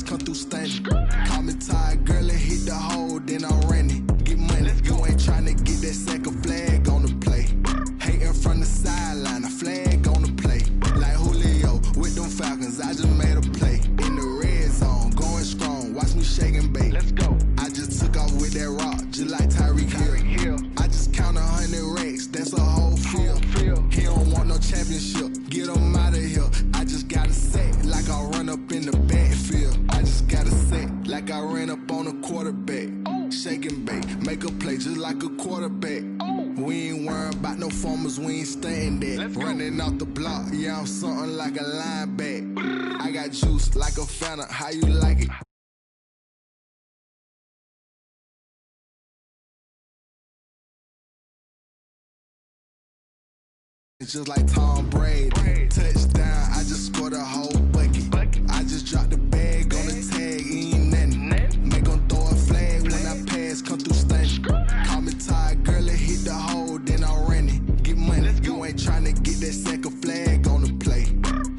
pass, come through standing. Call me tired, girl, and hit the hole, then I'm running. Get money, you ain't tryna get that second flag on the play. Hating from the sideline, a flag on the play. Like Julio with them Falcons, I just made a play. In the red zone, going strong, watch me shake and bake. Let's go. I just took off with that rock, just like Tyreek Hill. I just count 100 racks, that's a whole field. He don't want no championship, get him out of here. I just gotta set like I run up in the backfield. I just gotta set like I ran up on a quarterback. Shake and bake, make a play just like a quarterback. We ain't worrying about no formers, we ain't staying there. Running off the block, yeah, I'm something like a linebacker. I got juice like a Fanta, how you like it? It's just like Tom Brady. Touchdown, I just scored a whole bucket. I just dropped the bag on the tag, ain't nothing. Make them throw a flag when I pass, come through standing. Call me tired, girl, and hit the hole, then I'm running. Get money, you ain't tryna get that second flag on the play.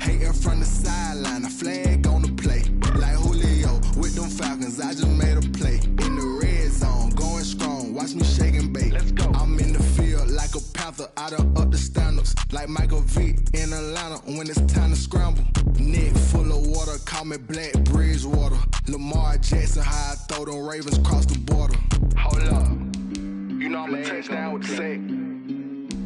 Hating from the sideline, a flag on the play. Like Julio with them Falcons, I just made a play. In the red zone, going strong, watch me shake and bake. I'm in the field like a panther, I done up the standards. Like Michael Vick in Atlanta when it's time to scramble. Neck full of water, call me Black Bridgewater. Lamar Jackson, how I throw them Ravens cross the border. Hold up, you know I'm a touchdown with the sack.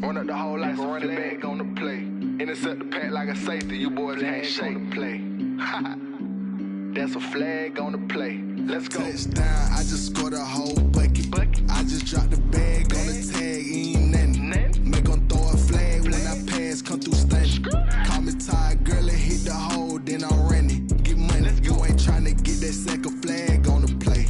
Run up the hole like a running back on the play. Intercept the pack like a safety, you boys ain't shake the play. That's a flag on the play. Let's go. Touchdown, I just scored a whole bucket. I just dropped the bag on the tag, ain't nothing. Make them throw a flag when I pass, come through standing. Call me tired, girl, and hit the hole, then I'm running. Get money, you ain't tryna get that second flag on the play.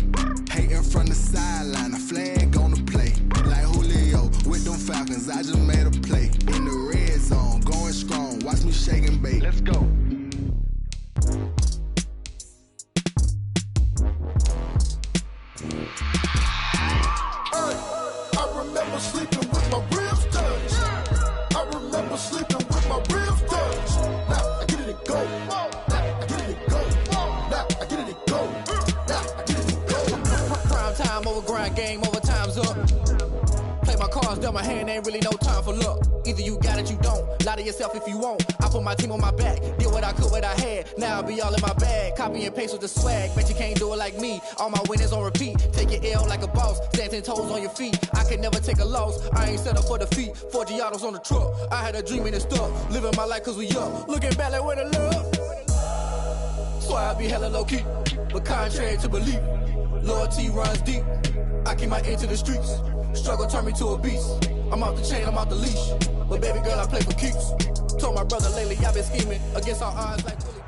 Hating from the sideline, a flag on the play. Like Julio with them Falcons, I just made a play. In the red zone, going strong, watch me shake and bake. Let's go. I remember sleeping with my ribs touched. I remember sleeping with my ribs touched. Now I get it and go. Now I get it and go. Now I get it and go. Now I get it and go. Prime time over grind game, over time's up. Play my cards, dealt my hand, ain't really no time for luck. Either you got it, you don't. Lie to yourself if you won't. I put my team on my back, did what I could, what I had. Now I be all in my bag, copy and paste with the swag. Bet you can't do it like me. All my winners on repeat. Take your L like a boss, stand 10 toes on your feet. I could never take a loss. I ain't set up for defeat. 4 Giottos on the truck. I had a dream and it stuck. Living my life cause we up. Looking back like where the love. So I be hella low key, but contrary to belief, loyalty runs deep. I keep my ear to the streets. Struggle turned me to a beast. I'm off the chain, I'm off the leash. But baby girl, I play for keeps. Told my brother lately, I've been scheming against all odds like Willie B.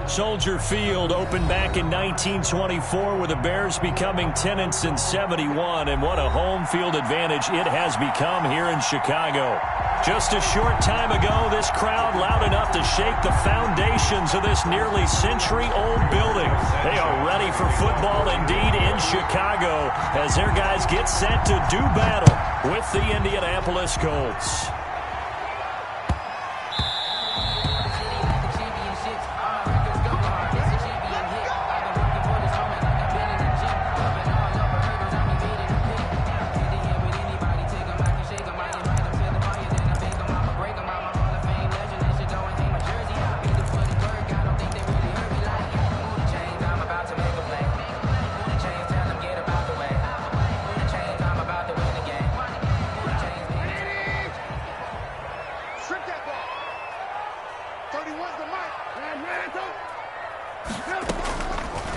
Soldier Field opened back in 1924 with the Bears becoming tenants in 71, and what a home field advantage it has become here in Chicago. Just a short time ago, this crowd loud enough to shake the foundations of this nearly century-old building. They are ready for football indeed in Chicago as their guys get set to do battle with the Indianapolis Colts.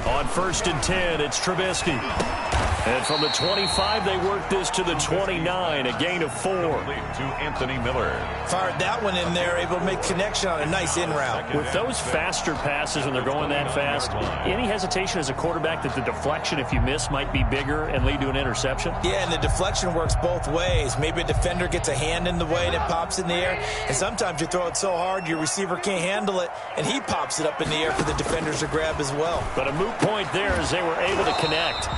On 1st and 10, it's Trubisky. And from the 25, they work this to the 29, a gain of 4. To Anthony Miller. Fired that one in there, able to make connection on a nice in route. With those faster passes when they're going that fast, any hesitation as a quarterback that the deflection, if you miss, might be bigger and lead to an interception? Yeah, and the deflection works both ways. Maybe a defender gets a hand in the way and it pops in the air. And sometimes you throw it so hard your receiver can't handle it, and he pops it up in the air for the defenders to grab as well. But a moot point there as they were able to connect.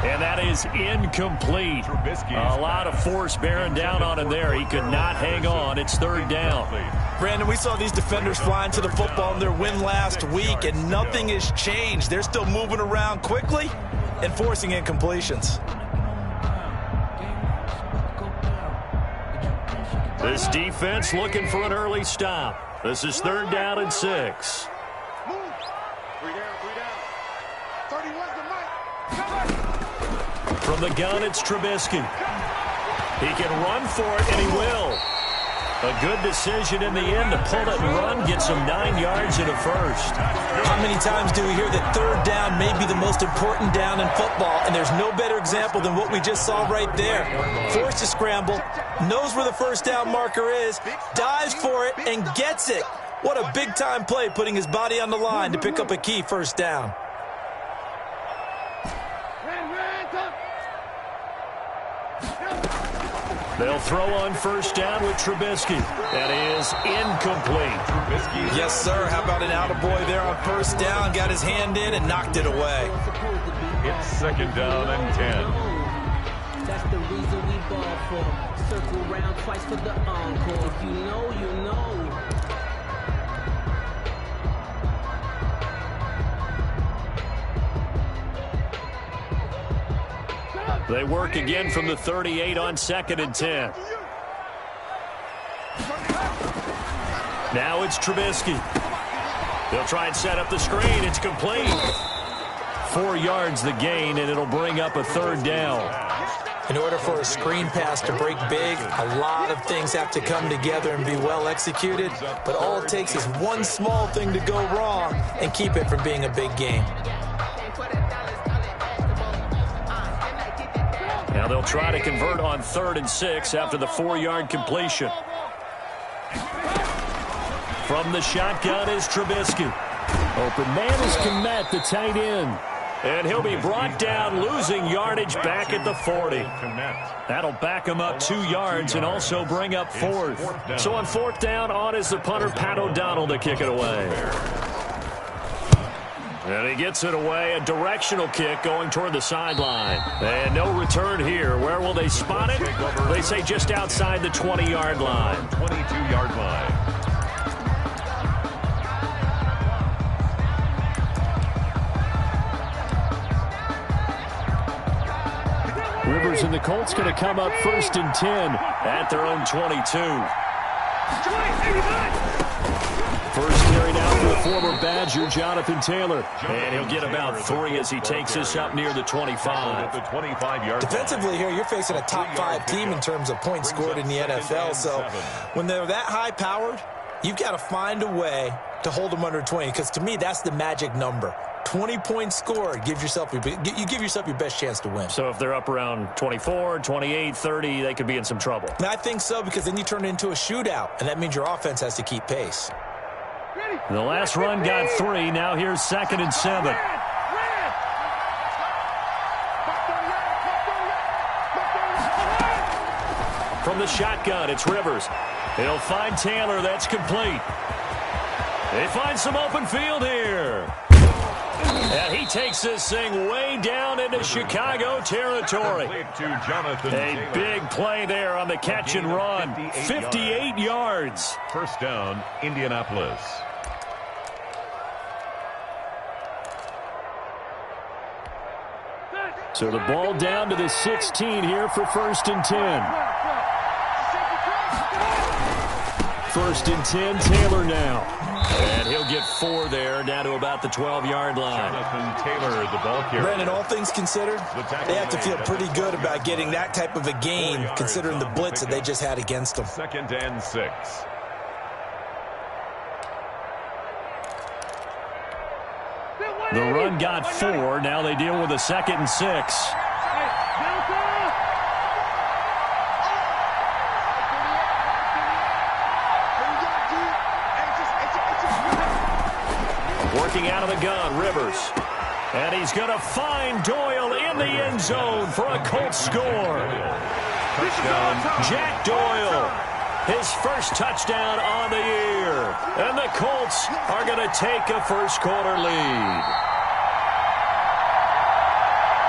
And that is incomplete. A lot of force bearing down on him there. He could not hang on. It's third down. Brandon, we saw these defenders flying to the football in their win last week, and nothing has changed. They're still moving around quickly and forcing incompletions. This defense looking for an early stop. This is third down and 6. From the gun, it's Trubisky. He can run for it, and he will. A good decision in the end to pull it and run, gets him 9 yards and a first. How many times do we hear that third down may be the most important down in football, and there's no better example than what we just saw right there. Forced to scramble, knows where the first down marker is, dives for it, and gets it. What a big-time play, putting his body on the line to pick up a key first down. They'll throw on first down with Trubisky. That is incomplete. Yes, sir. How about an attaboy there on first down? Got his hand in and knocked it away. It's second down and 10. That's the reason we ball for. Circle round twice for the encore. If you know, you know. They work again from the 38 on second and 10. Now it's Trubisky. They'll try and set up the screen. It's complete. 4 yards the gain, and it'll bring up a third down. In order for a screen pass to break big, a lot of things have to come together and be well executed, but all it takes is one small thing to go wrong and keep it from being a big game. Now they'll try to convert on third and 6 after the 4-yard completion. From the shotgun is Trubisky. Open man is Kmet, the tight end. And he'll be brought down, losing yardage back at the 40. That'll back him up 2 yards and also bring up fourth. So on fourth down, on is the punter, Pat O'Donnell, to kick it away. And he gets it away, a directional kick going toward the sideline. And no return here. Where will they spot it? They say just outside the 20-yard line. 22-yard line. Rivers and the Colts going to come up first and 10 at their own 22. First carry now for the former Badger, Jonathan Taylor. And he'll get about 3 as he takes this up near the 25. Defensively here, you're facing a top 5 team in terms of points scored in the NFL. So when they're that high-powered, you've got to find a way to hold them under 20. Because to me, that's the magic number. 20 points scored. You give yourself your best chance to win. So if they're up around 24, 28, 30, they could be in some trouble. And I think so, because then you turn it into a shootout, and that means your offense has to keep pace. The last run got 3. Now here's second and 7. From the shotgun, it's Rivers. He'll find Taylor. That's complete. They find some open field here. And he takes this thing way down into Chicago territory. A big play there on the catch and run. 58 yards. First down, Indianapolis. So the ball down to the 16 here for first and 10. First and 10, Taylor now. And he'll get 4 there, down to about the 12-yard line. Jonathan Taylor, the ball carrier. Brandon, all things considered, they have to feel pretty good about getting that type of a gain, considering the blitz that they just had against them. Second and 6. The run got 4. Now they deal with a second and 6. Working out of the gun, Rivers. And he's going to find Doyle in the end zone for a Colts score. Touchdown. Jack Doyle, his first touchdown on the year. And the Colts are going to take a first quarter lead.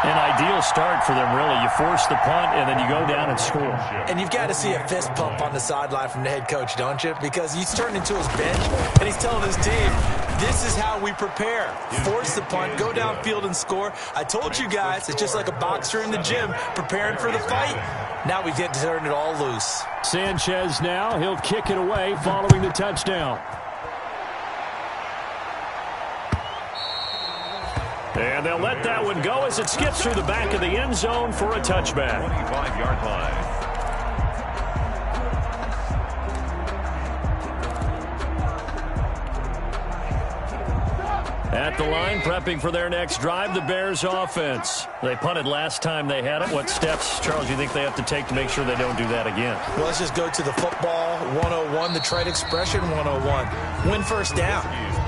An ideal start for them, really. You force the punt, and then you go down and score. And you've got to see a fist pump on the sideline from the head coach, don't you? Because he's turned into his bench, and he's telling his team, this is how we prepare. Force the punt, go downfield and score. I told you guys, it's just like a boxer in the gym preparing for the fight. Now we get to turn it all loose. Sanchez now, he'll kick it away following the touchdown. And they'll let that one go as it skips through the back of the end zone for a touchback. 25-yard line. At the line, prepping for their next drive, the Bears offense. They punted last time they had it. What steps, Charles, do you think they have to take to make sure they don't do that again? Well, let's just go to the football 101, the trade expression 101. Win first down.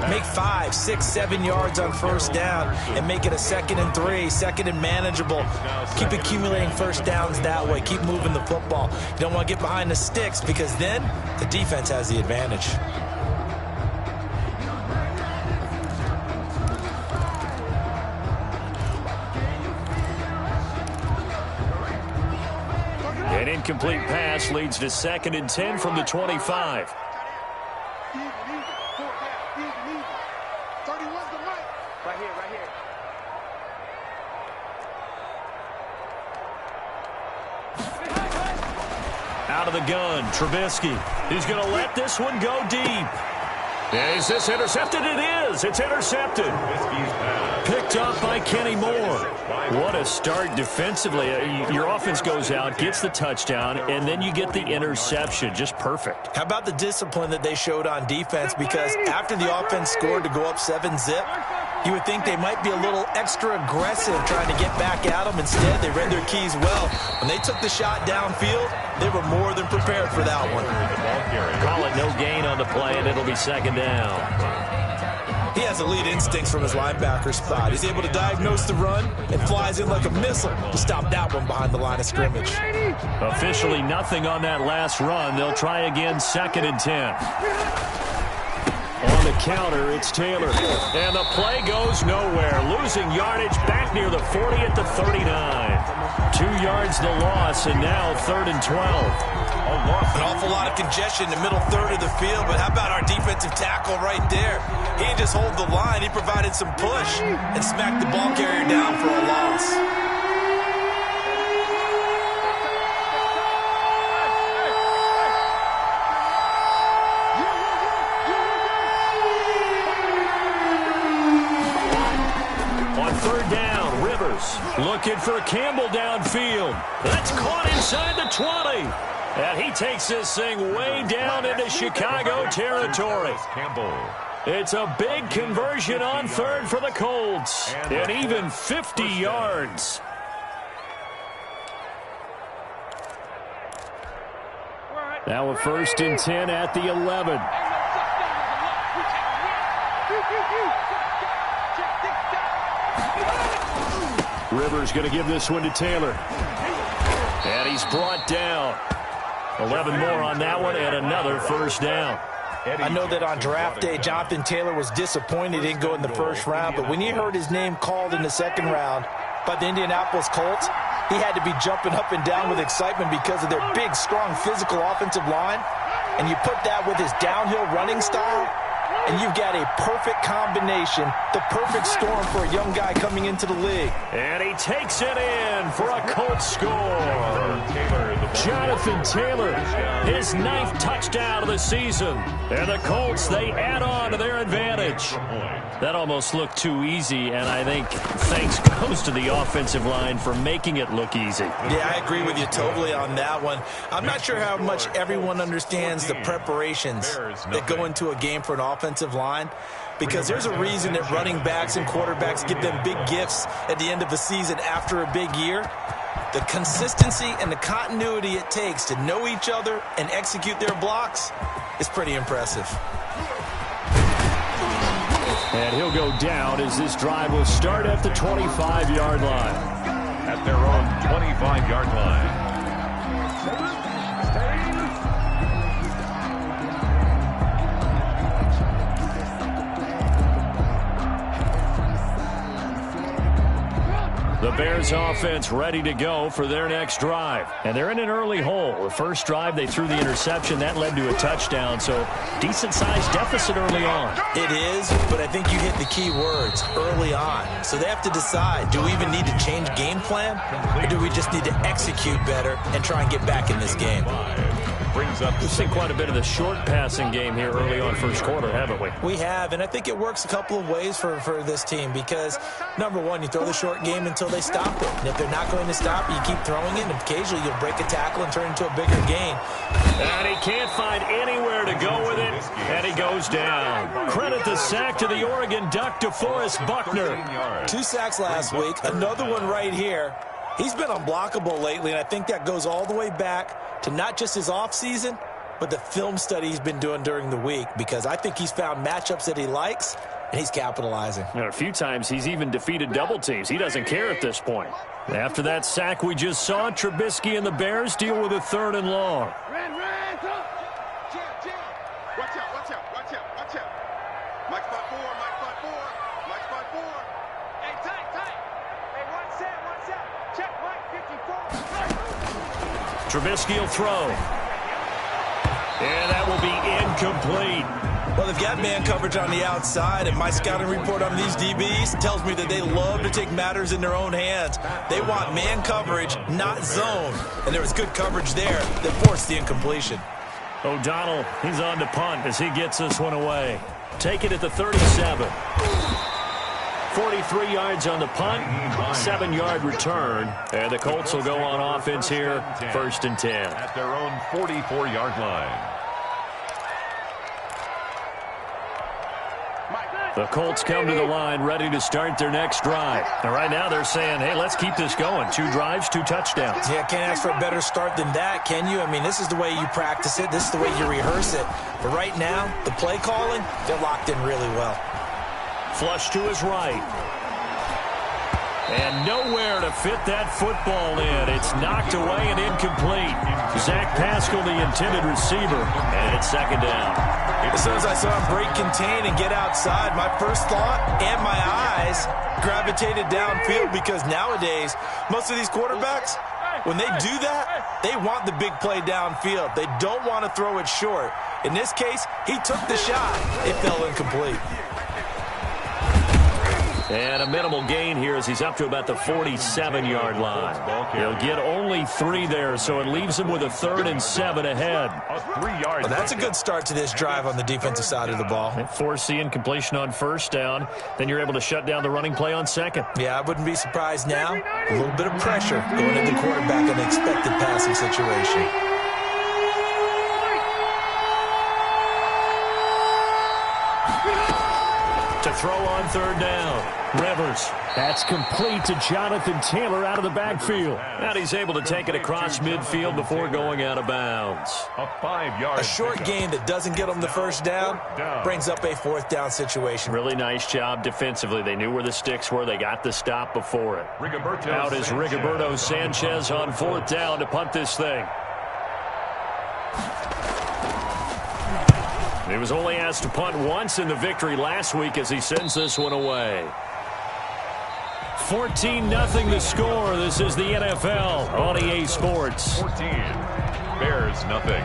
Make 5, 6, 7 yards on first down and make it a 2nd and 3, 2nd and manageable. Keep accumulating first downs that way. Keep moving the football. You don't want to get behind the sticks because then the defense has the advantage. An incomplete pass leads to 2nd and 10 from the 25. Out of the gun, Trubisky. He's going to let this one go deep. Is this intercepted? It is. It's intercepted. Picked up by Kenny Moore. What a start defensively. Your offense goes out, gets the touchdown, and then you get the interception. Just perfect. How about the discipline that they showed on defense? Because after the offense scored to go up 7-zip, you would think they might be a little extra aggressive trying to get back at them. Instead, they read their keys well. When they took the shot downfield, they were more than prepared for that one. Call it no gain on the play, and it'll be 2nd down. He has elite instincts from his linebacker spot. He's able to diagnose the run and flies in like a missile to stop that one behind the line of scrimmage. Officially nothing on that last run. They'll try again, 2nd and 10. On the counter, it's Taylor. And the play goes nowhere. Losing yardage back near the 40 at the 39. 2 yards the loss, and now 3rd and 12. An awful lot of congestion in the middle third of the field, but how about our defensive tackle right there? He didn't just hold the line, he provided some push and smacked the ball carrier down for a loss. On 3rd down, Rivers looking for Campbell downfield. That's caught inside the 20. And he takes this thing way down into Chicago territory. It's a big conversion on 3rd for the Colts. And even 50 yards. Now a 1st and 10 at the 11. Rivers going to give this one to Taylor. And he's brought down. 11 more on that one and another 1st down. I know that on draft day, Jonathan Taylor was disappointed he didn't go in the 1st round, but when he heard his name called in the 2nd round by the Indianapolis Colts, he had to be jumping up and down with excitement because of their big, strong, physical offensive line. And you put that with his downhill running style, and you've got a perfect combination, the perfect storm for a young guy coming into the league. And he takes it in for a Colts score. Jonathan Taylor, his 9th touchdown of the season. And the Colts, they add on to their advantage. That almost looked too easy, and I think thanks goes to the offensive line for making it look easy. Yeah, I agree with you totally on that one. I'm not sure how much everyone understands the preparations that go into a game for an offensive line, because there's a reason that running backs and quarterbacks give them big gifts at the end of the season after a big year. The consistency and the continuity it takes to know each other and execute their blocks is pretty impressive. And he'll go down as this drive will start at the 25-yard line. At their own 25-yard line. The Bears offense ready to go for their next drive. And they're in an early hole. The first drive, they threw the interception. That led to a touchdown, so decent-sized deficit early on. It is, but I think you hit the key words, early on. So they have to decide, do we even need to change game plan, or do we just need to execute better and try and get back in this game? We've seen quite a bit of the short passing game here early on first quarter, haven't we? We have, and I think it works a couple of ways for this team because, number one, you throw the short game until they stop it. And if they're not going to stop it, you keep throwing it, and occasionally you'll break a tackle and turn into a bigger gain. And he can't find anywhere to go with it, and he goes down. Credit the sack to the Oregon Duck, DeForest Buckner. 2 sacks last week, another one right here. He's been unblockable lately, and I think that goes all the way back to not just his offseason, but the film study he's been doing during the week, because I think he's found matchups that he likes, and he's capitalizing. And a few times he's even defeated double teams. He doesn't care at this point. After that sack we just saw, Trubisky and the Bears deal with a 3rd and long. Trubisky will throw. And that will be incomplete. Well, they've got man coverage on the outside, and my scouting report on these DBs tells me that they love to take matters in their own hands. They want man coverage, not zone. And there was good coverage there that forced the incompletion. O'Donnell, he's on to punt as he gets this one away. Take it at the 37. 43 yards on the punt, 7-yard return, and the Colts will go on offense here, 1st and 10. At their own 44-yard line. The Colts come to the line ready to start their next drive. And right now they're saying, hey, let's keep this going. 2 drives, 2 touchdowns. Yeah, can't ask for a better start than that, can you? I mean, this is the way you practice it. This is the way you rehearse it. But right now, the play calling, they're locked in really well. Flush to his right. And nowhere to fit that football in. It's knocked away and incomplete. Zach Pascal, the intended receiver, and it's 2nd down. As soon as I saw him break contain and get outside, my first thought and my eyes gravitated downfield, because nowadays, most of these quarterbacks, when they do that, they want the big play downfield. They don't want to throw it short. In this case, he took the shot. It fell incomplete. And a minimal gain here as he's up to about the 47-yard line. He'll get only 3 there, so it leaves him with a 3rd and 7 ahead. Well, that's a good start to this drive on the defensive side of the ball. Force the incompletion on 1st down. Then you're able to shut down the running play on 2nd. Yeah, I wouldn't be surprised now. A little bit of pressure going at the quarterback in an expected passing situation. To throw on 3rd down. Rivers. That's complete to Jonathan Taylor out of the backfield. And he's able to take it across midfield before going out of bounds. A 5-yard. A short gain that doesn't get them the 1st down brings up a 4th down situation. Really nice job defensively. They knew where the sticks were. They got the stop before it. Out is Rigoberto Sanchez on 4th down to punt this thing. He was only asked to punt once in the victory last week as he sends this one away. 14-0 the score. This is the NFL on EA Sports. 14. Bears nothing.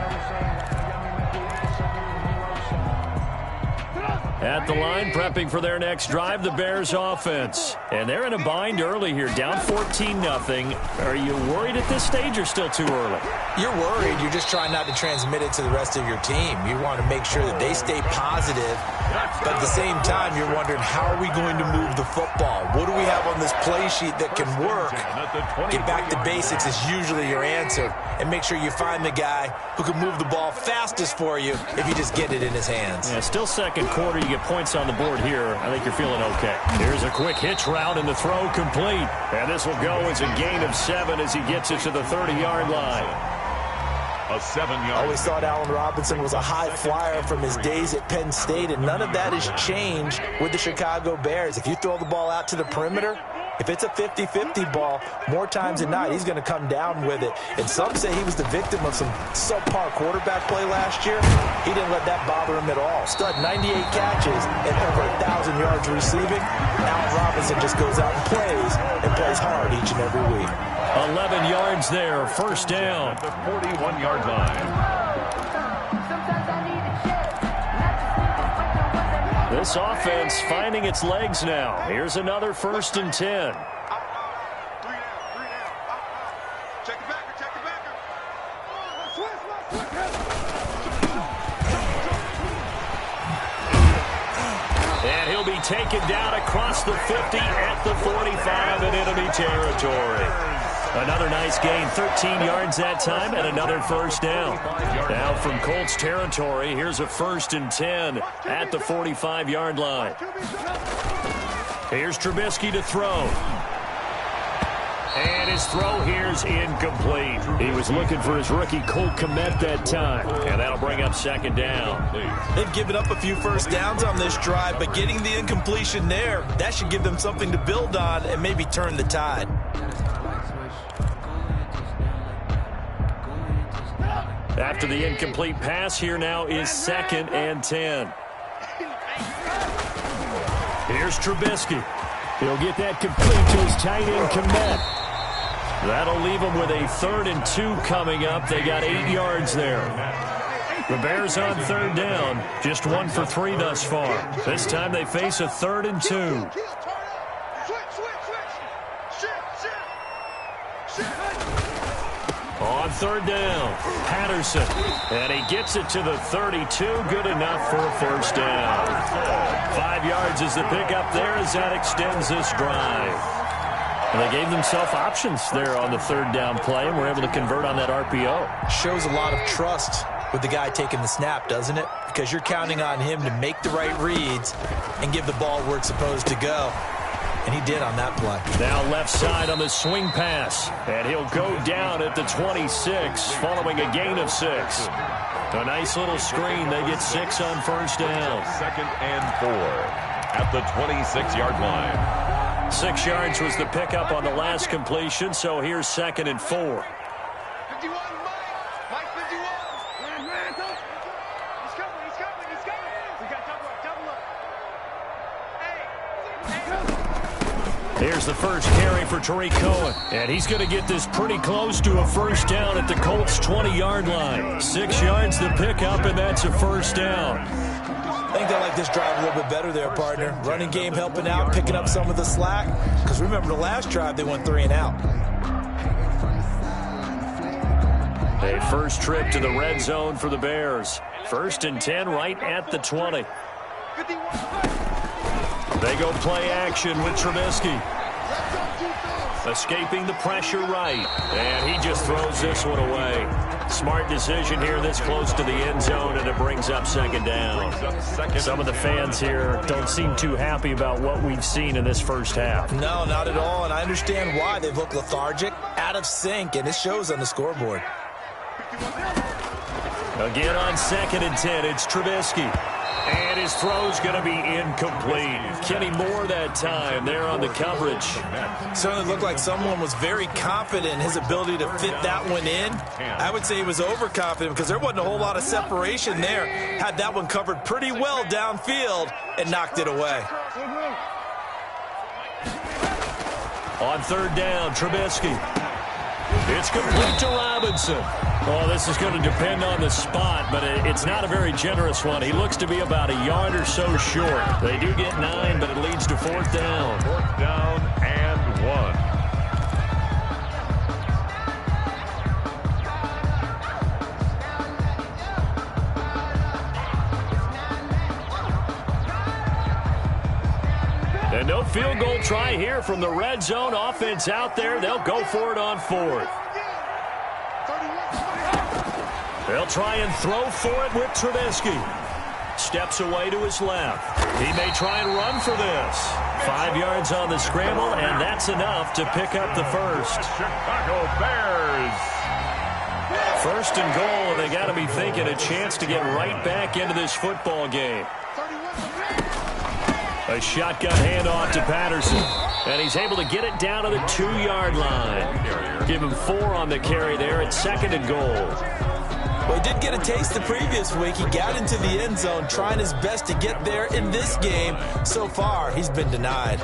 At the line, prepping for their next drive, the Bears offense. And they're in a bind early here, down 14-0. Are you worried at this stage or still too early? You're worried. You're just trying not to transmit it to the rest of your team. You want to make sure that they stay positive. But at the same time, you're wondering, how are we going to move the football? What do we have on this play sheet that can work? Get back to basics is usually your answer. And make sure you find the guy who can move the ball fastest for you if you just get it in his hands. Yeah, still 2nd quarter. You get points on the board here. I think you're feeling okay. Here's a quick hitch route and the throw complete. And this will go as a gain of 7 as he gets it to the 30-yard line. A 7-yard. I always thought Allen Robinson was a high flyer from his days at Penn State, and none of that has changed with the Chicago Bears. If you throw the ball out to the perimeter, if it's a 50-50 ball, more times than not, he's going to come down with it. And some say he was the victim of some subpar quarterback play last year. He didn't let that bother him at all. Stud 98 catches and over 1,000 yards receiving. Allen Robinson just goes out and plays hard each and every week. 11 yards there, first down. At the 41-yard line. This offense finding its legs now. Here's another 1st and 10. And he'll be taken down across the 50 at the 45 in enemy territory. Another nice gain, 13 yards that time, and another first down. Now from Colts territory, here's a 1st and 10 at the 45-yard line. Here's Trubisky to throw. And his throw here's incomplete. He was looking for his rookie Cole Kmet that time. And that'll bring up 2nd down. They've given up a few first downs on this drive, but getting the incompletion there, that should give them something to build on and maybe turn the tide. After the incomplete pass, here now is 2nd and 10. Here's Trubisky. He'll get that complete to his tight end Kmet. That'll leave them with a 3rd and 2 coming up. They got 8 yards there. The Bears on 3rd down, just 1 for 3 thus far. This time they face a 3rd and 2. On 3rd down, Patterson. And he gets it to the 32. Good enough for a first down. 5 yards is the pickup there as that extends this drive. And they gave themselves options there on the 3rd down play and were able to convert on that RPO. Shows a lot of trust with the guy taking the snap, doesn't it? Because you're counting on him to make the right reads and give the ball where it's supposed to go. And he did on that play. Now left side on the swing pass. And he'll go down at the 26 following a gain of 6. A nice little screen. They get 6 on first down. 2nd and 4 at the 26-yard line. 6 yards was the pickup on the last completion, so here's 2nd and 4. 51, Mike 51. He's coming. We got double up. Hey. Here's the first carry for Tariq Cohen, and he's going to get this pretty close to a first down at the Colts' 20-yard line. 6 yards the pickup, and that's a first down. I think they like this drive a little bit better there, partner. Running game helping out, picking up some of the slack. Because remember the last drive, they went 3 and out. A first trip to the red zone for the Bears. 1st and 10 right at the 20. They go play action with Trubisky. Escaping the pressure right. And he just throws this one away. Smart decision here this close to the end zone, and it brings up 2nd down. Some of the fans here don't seem too happy about what we've seen in this first half. No, not at all, and I understand why. They've looked lethargic, out of sync, and it shows on the scoreboard. Again on 2nd and 10, it's Trubisky. And his throw's going to be incomplete. Kenny Moore that time there on the coverage. Certainly looked like someone was very confident in his ability to fit that one in. I would say he was overconfident because there wasn't a whole lot of separation there. Had that one covered pretty well downfield and knocked it away. On 3rd down, Trubisky. It's complete to Robinson. Oh, this is going to depend on the spot, but it's not a very generous one. He looks to be about a yard or so short. They do get 9, but it leads to 4th down. 4th down and 1. And no field goal try here from the red zone. Offense out there. They'll go for it on 4th. They'll try and throw for it with Trubisky. Steps away to his left. He may try and run for this. 5 yards on the scramble, and that's enough to pick up the first. Chicago Bears. 1st and goal, and they got to be thinking a chance to get right back into this football game. A shotgun handoff to Patterson. And he's able to get it down to the 2-yard line. Give him 4 on the carry there at 2nd and goal. Well, he did get a taste the previous week. He got into the end zone, trying his best to get there in this game. So far, he's been denied.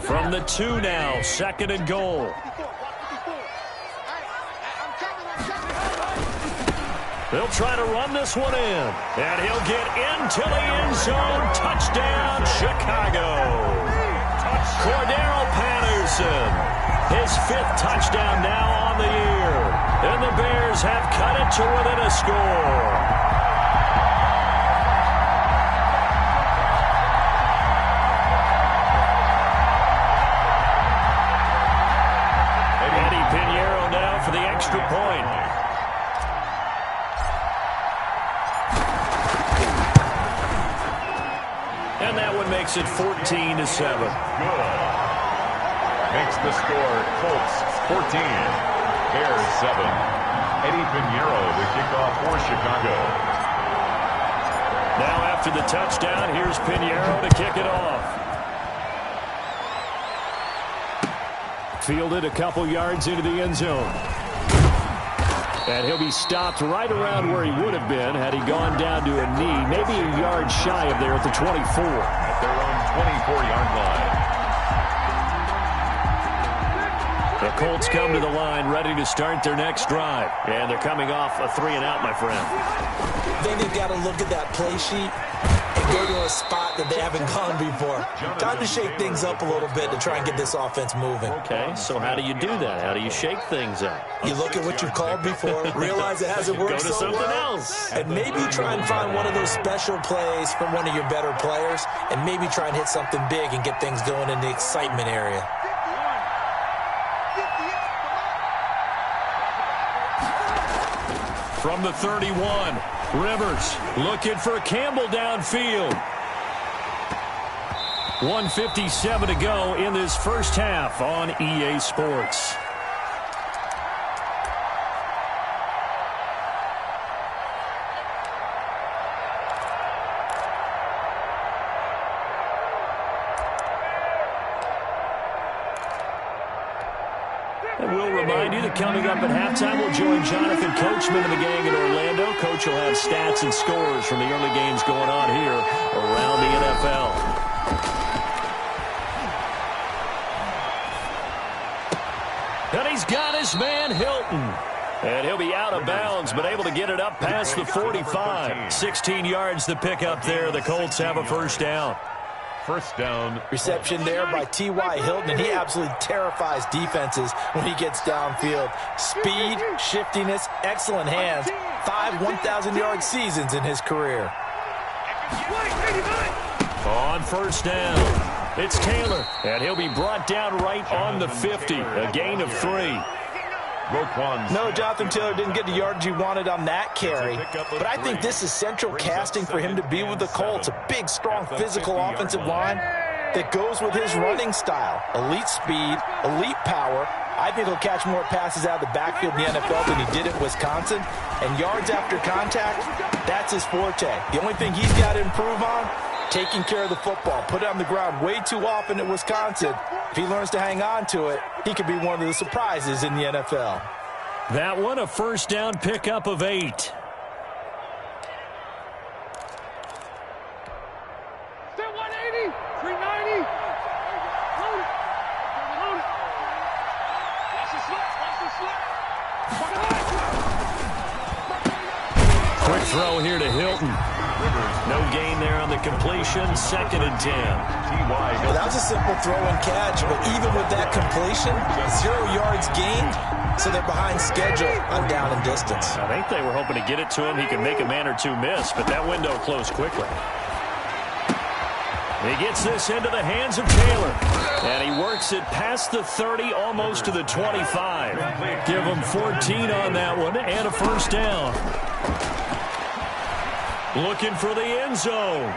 From the 2 now, 2nd and goal. They'll try to run this one in, and he'll get into the end zone. Touchdown, Chicago. Cordero Patterson, his 5th touchdown now on the year. And the Bears have cut it to within a score. For the extra point. And that one makes it 14-7. Good. Makes the score Colts 14, Bears 7. Eddie Pinheiro, the kickoff for Chicago. Now after the touchdown, here's Pinheiro to kick it off. Fielded a couple yards into the end zone. And he'll be stopped right around where he would have been had he gone down to a knee, maybe a yard shy of there at the 24. At their own 24-yard line. The Colts come to the line ready to start their next drive. And they're coming off a 3-and-out, my friend. Then they've got to look at that play sheet and go to a spot that they haven't gone before. Time to shake things up a little bit to try and get this offense moving. Okay, so how do you do that? How do you shake things up? You look at what you've called before, realize it hasn't worked Go to so something well, else. and maybe try and find one of those special plays from one of your better players, and maybe try and hit something big and get things going in the excitement area. From the 31, Rivers looking for Campbell downfield. 1:57 to go in this first half on EA Sports. And we'll remind you that coming up at halftime, we'll join Jonathan Coachman and the gang in Orlando. Coach will have stats and scores from the early games going on here around the NFL. And he's got his man, Hilton. And he'll be out of bounds, but able to get it up past the 45. 16 yards to pick up there. The Colts have a first down. First down. Reception there by T.Y. Hilton, and he absolutely terrifies defenses when he gets downfield. Speed, shiftiness, excellent hands. 5 1,000-yard seasons in his career. On first down, it's Taylor, and he'll be brought down right on the 50. A gain of 3. No, Jonathan Taylor didn't get the yardage he wanted on that carry, but I think this is central casting for him to be with the Colts. A big, strong, physical offensive line that goes with his running style. Elite speed, elite power. I think he'll catch more passes out of the backfield in the NFL than he did at Wisconsin. And yards after contact, that's his forte. The only thing he's got to improve on, taking care of the football. Put it on the ground way too often at Wisconsin. If he learns to hang on to it, he could be one of the surprises in the NFL. That one, a first down pickup of 8. Step 180, 390. Load it. Load it. Watch the slip. Watch the slip. Quick throw here to Hilton. No gain there on the completion. 2nd and 10. Well, that was a simple throw and catch, but even with that completion, 0 yards gained, so they're behind schedule on down and distance. I think they were hoping to get it to him. He could make a man or two miss, but that window closed quickly. He gets this into the hands of Taylor, and he works it past the 30, almost to the 25. Give him 14 on that one, and a first down. Looking for the end zone.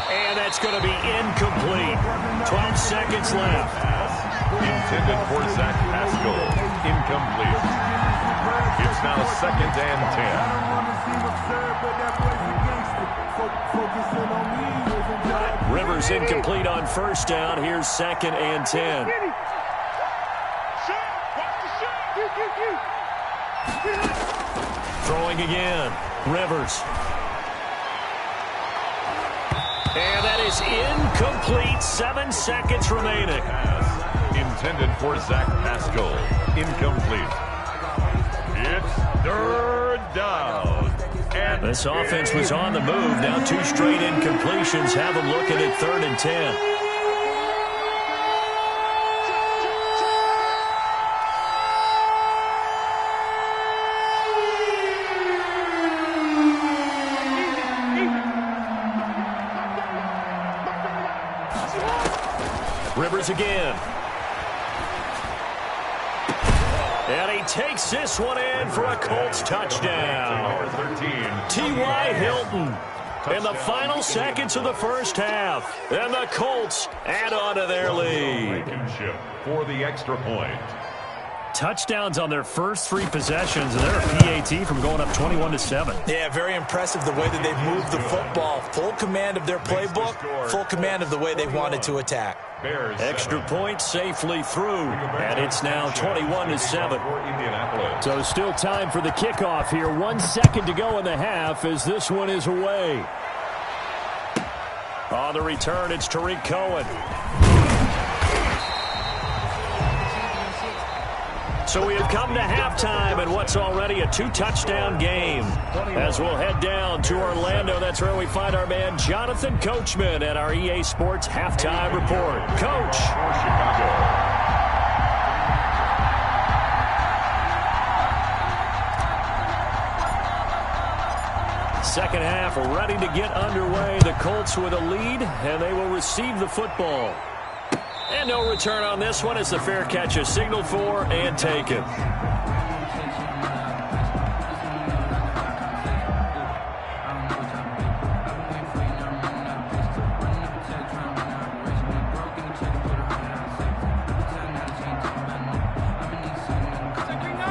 And that's going to be incomplete. 12 seconds left. Intended for Zach Pascal. Incomplete. It's now 2nd and 10. Rivers incomplete on first down. Here's 2nd and 10. Throwing again. Rivers. And that is incomplete. 7 seconds remaining. Intended for Zach Pascal. Incomplete. It's 3rd down. And this offense was on the move. Now 2 straight incompletions have them looking at 3rd and 10. Rivers again. And he takes this one in for a Colts touchdown. T.Y. Hilton in the final seconds of the first half. And the Colts add on to their lead. For the extra point. Touchdowns on their first 3 possessions, and they're a PAT from going up 21-7. Yeah, very impressive the way that they've moved the football. Full command of their playbook, full command of the way they wanted to attack. Extra point safely through, and it's now 21-7. So still time for the kickoff here. 1 second to go in the half as this one is away. On the return, it's Tariq Cohen. So we have come to halftime in what's already a 2-touchdown game. As we'll head down to Orlando, that's where we find our man Jonathan Coachman at our EA Sports Halftime Report. Coach. Second half ready to get underway. The Colts with a lead, and they will receive the football. And no return on this one as the fair catch is signaled for and taken.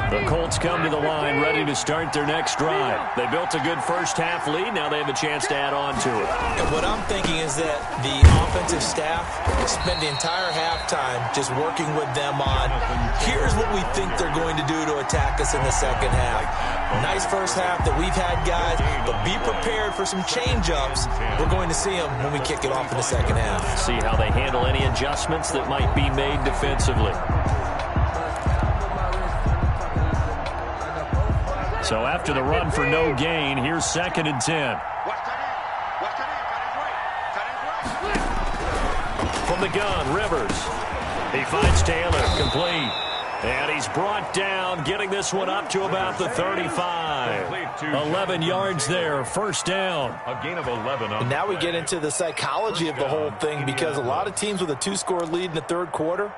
The Colts come to the line ready to start their next drive. They built a good first half lead. Now they have a chance to add on to it. And what I'm thinking is that the offensive staff spent the entire halftime just working with them on, here's what we think they're going to do to attack us in the second half. Nice first half that we've had, guys, but be prepared for some change-ups. We're going to see them when we kick it off in the second half. See how they handle any adjustments that might be made defensively. So after the run for no gain, here's 2nd and 10. From the gun, Rivers. He finds Taylor, complete. And he's brought down, getting this one up to about the 35. 11 yards there, first down. A gain of 11. And now we get into the psychology of the whole thing, because a lot of teams with a 2-score lead in the third quarter,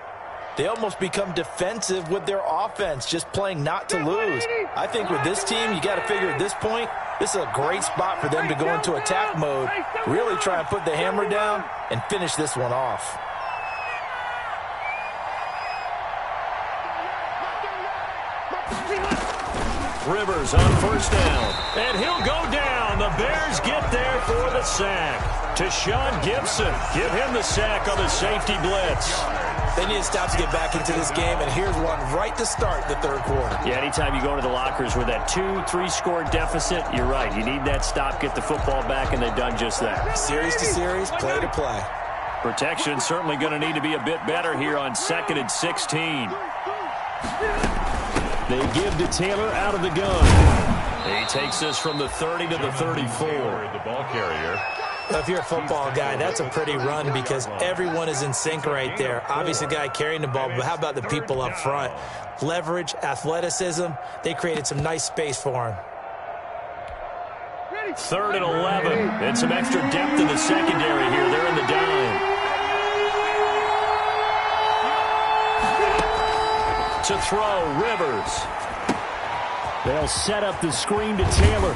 they almost become defensive with their offense, just playing not to lose. I think with this team, you got to figure at this point, this is a great spot for them to go into attack mode, really try and put the hammer down and finish this one off. Rivers on first down, and he'll go down. The Bears get there for the sack. To Sean Gibson, give him the sack on the safety blitz. They need to stop to get back into this game, and here's one right to start the third quarter. Yeah, anytime you go into the lockers with that 2-3 deficit, you're right. You need that stop, get the football back, and they've done just that. Series to series, play to play. Protection certainly going to need to be a bit better here on 2nd and 16. They give to Taylor out of the gun. He takes this from the 30 to the 34. The ball carrier. If you're a football guy, that's a pretty run because everyone is in sync right there. Obviously, the guy carrying the ball, but how about the people up front? Leverage, athleticism, they created some nice space for him. 3rd and 11. And some extra depth in the secondary here. They're in the dime. To throw, Rivers. They'll set up the screen to Taylor.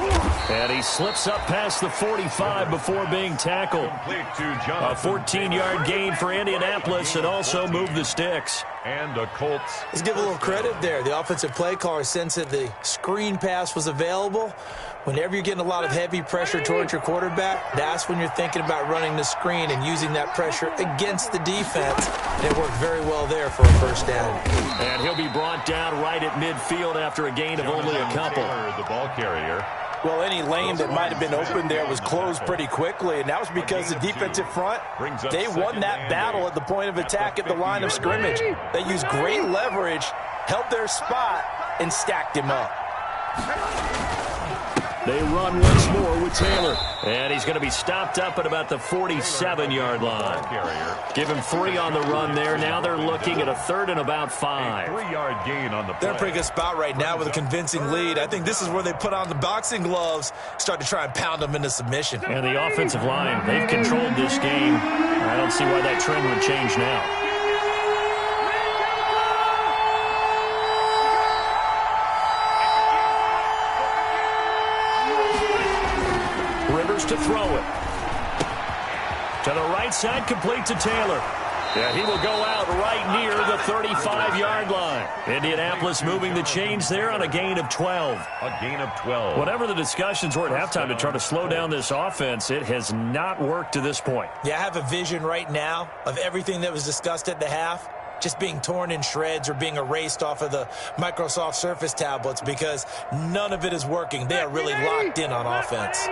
And he slips up past the 45 before being tackled. A 14-yard gain for Indianapolis and also move the sticks. And the Colts. Let's give a little credit there. The offensive play caller sensed that the screen pass was available, Whenever you're getting a lot of heavy pressure towards your quarterback, that's when you're thinking about running the screen and using that pressure against the defense. And it worked very well there for a first down. And he'll be brought down right at midfield after a gain of only a couple. The ball carrier. Well, any lane that might have been open there was closed pretty quickly, and that was because the defensive front, they won that battle at the point of attack at the line of scrimmage. They used great leverage, held their spot, and stacked him up. They run once more with Taylor. And he's going to be stopped up at about the 47-yard line. Give him 3 on the run there. Now they're looking at a 3rd and about 5. 3-yard gain on the play. They're in a pretty good spot right now with a convincing lead. I think this is where they put on the boxing gloves, start to try and pound them into submission. And the offensive line, they've controlled this game. I don't see why that trend would change now. To throw it. To the right side, complete to Taylor. Yeah, he will go out right near the 35-yard line. Indianapolis moving the chains there on a gain of 12. A gain of 12. Whatever the discussions were at halftime to try to slow down this offense, it has not worked to this point. Yeah, I have a vision right now of everything that was discussed at the half just being torn in shreds or being erased off of the Microsoft Surface tablets because none of it is working. They are really locked in on offense.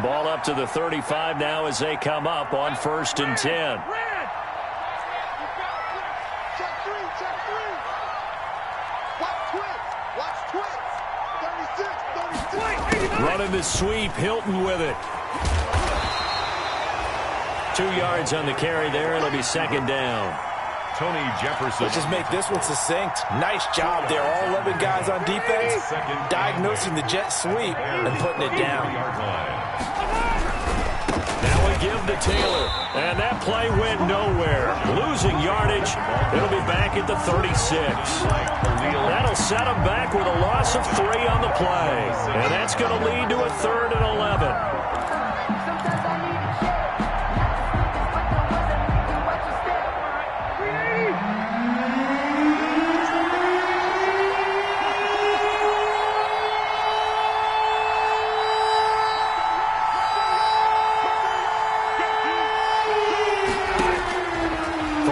Ball up to the 35 now as they come up on 1st and 10. Running the sweep, Hilton with it. 2 yards on the carry there. It'll be 2nd down. Tony Jefferson. Let's just make this one succinct. Nice job there. All 11 guys on defense diagnosing the jet sweep and putting it down. Now we give to Taylor. And that play went nowhere. Losing yardage. It'll be back at the 36. That'll set him back with a loss of 3 on the play. And that's going to lead to a 3rd and 11.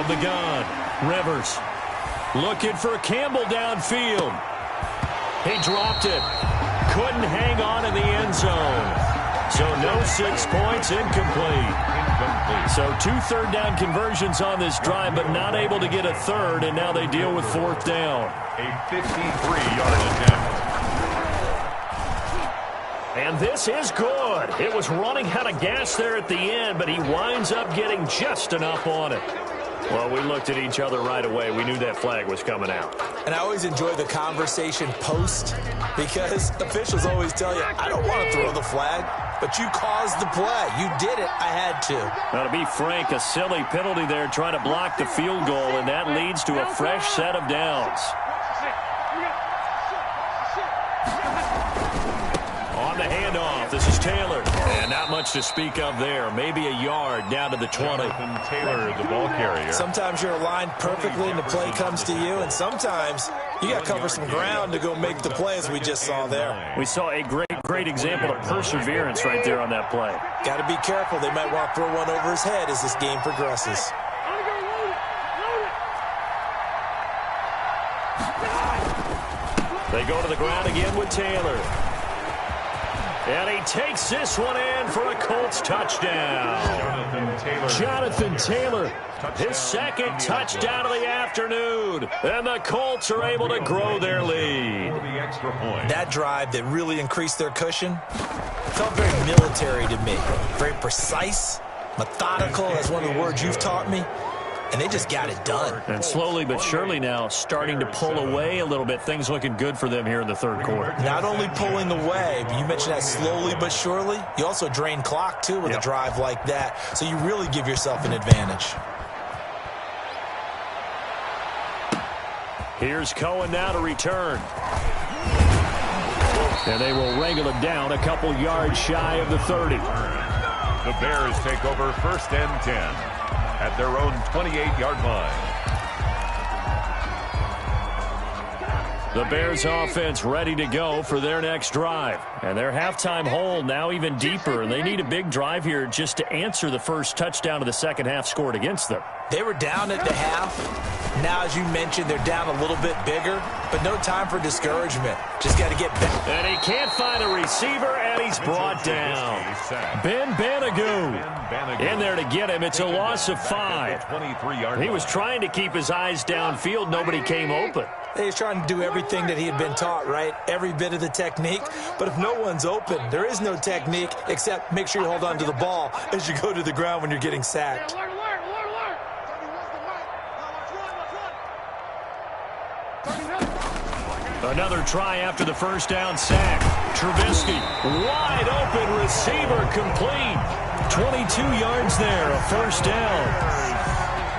The gun, Rivers looking for Campbell downfield. He dropped it. Couldn't hang on in the end zone. So no 6 points, incomplete. So 2 3rd-down conversions on this drive, but not able to get a 3rd, and now they deal with 4th down. A 53-yard attempt. And this is good. It was running out of gas there at the end, but he winds up getting just enough on it. Well, we looked at each other right away. We knew that flag was coming out. And I always enjoy the conversation post because officials always tell you, I don't want to throw the flag, but you caused the play. You did it. I had to. Now, to be frank, a silly penalty there trying to block the field goal, and that leads to a fresh set of downs. On the handoff, this is Taylor. And not much to speak of there. Maybe a yard down to the 20. Taylor, the ball carrier. Sometimes you're aligned perfectly and the play comes to you, and sometimes you got to cover some ground to go make the play, as we just saw there. We saw a great example of perseverance right there on that play. Got to be careful. They might want to throw one over his head as this game progresses. They go to the ground again with Taylor. And he takes this one in for a Colts touchdown. Jonathan Taylor, his 2nd touchdown of the afternoon. And the Colts are able to grow their lead. That drive that really increased their cushion felt very military to me. Very precise, methodical, that's one of the words you've taught me. And they just got it done. And slowly but surely now starting to pull away a little bit. Things looking good for them here in the 3rd quarter. Not only pulling away, but you mentioned that slowly but surely. You also drain clock, too, with a drive like that. So you really give yourself an advantage. Here's Cohen now to return. And they will wrangle it down a couple yards shy of the 30. The Bears take over 1st and 10. At their own 28-yard line. The Bears offense ready to go for their next drive. And their halftime hole now even deeper, and they need a big drive here just to answer the first touchdown of the second half scored against them. They were down at the half. Now, as you mentioned, they're down a little bit bigger, but no time for discouragement. Just got to get back. And he can't find a receiver, and he's brought down. Ben Banagoo in there to get him. It's a loss of 5. He was trying to keep his eyes downfield. Nobody came open. He's trying to do everything that he had been taught, right? Every bit of the technique. But if no one's open, there is no technique except make sure you hold on to the ball as you go to the ground when you're getting sacked. Another try after the first down sack. Trubisky, wide open receiver, complete. 22 yards there, a first down.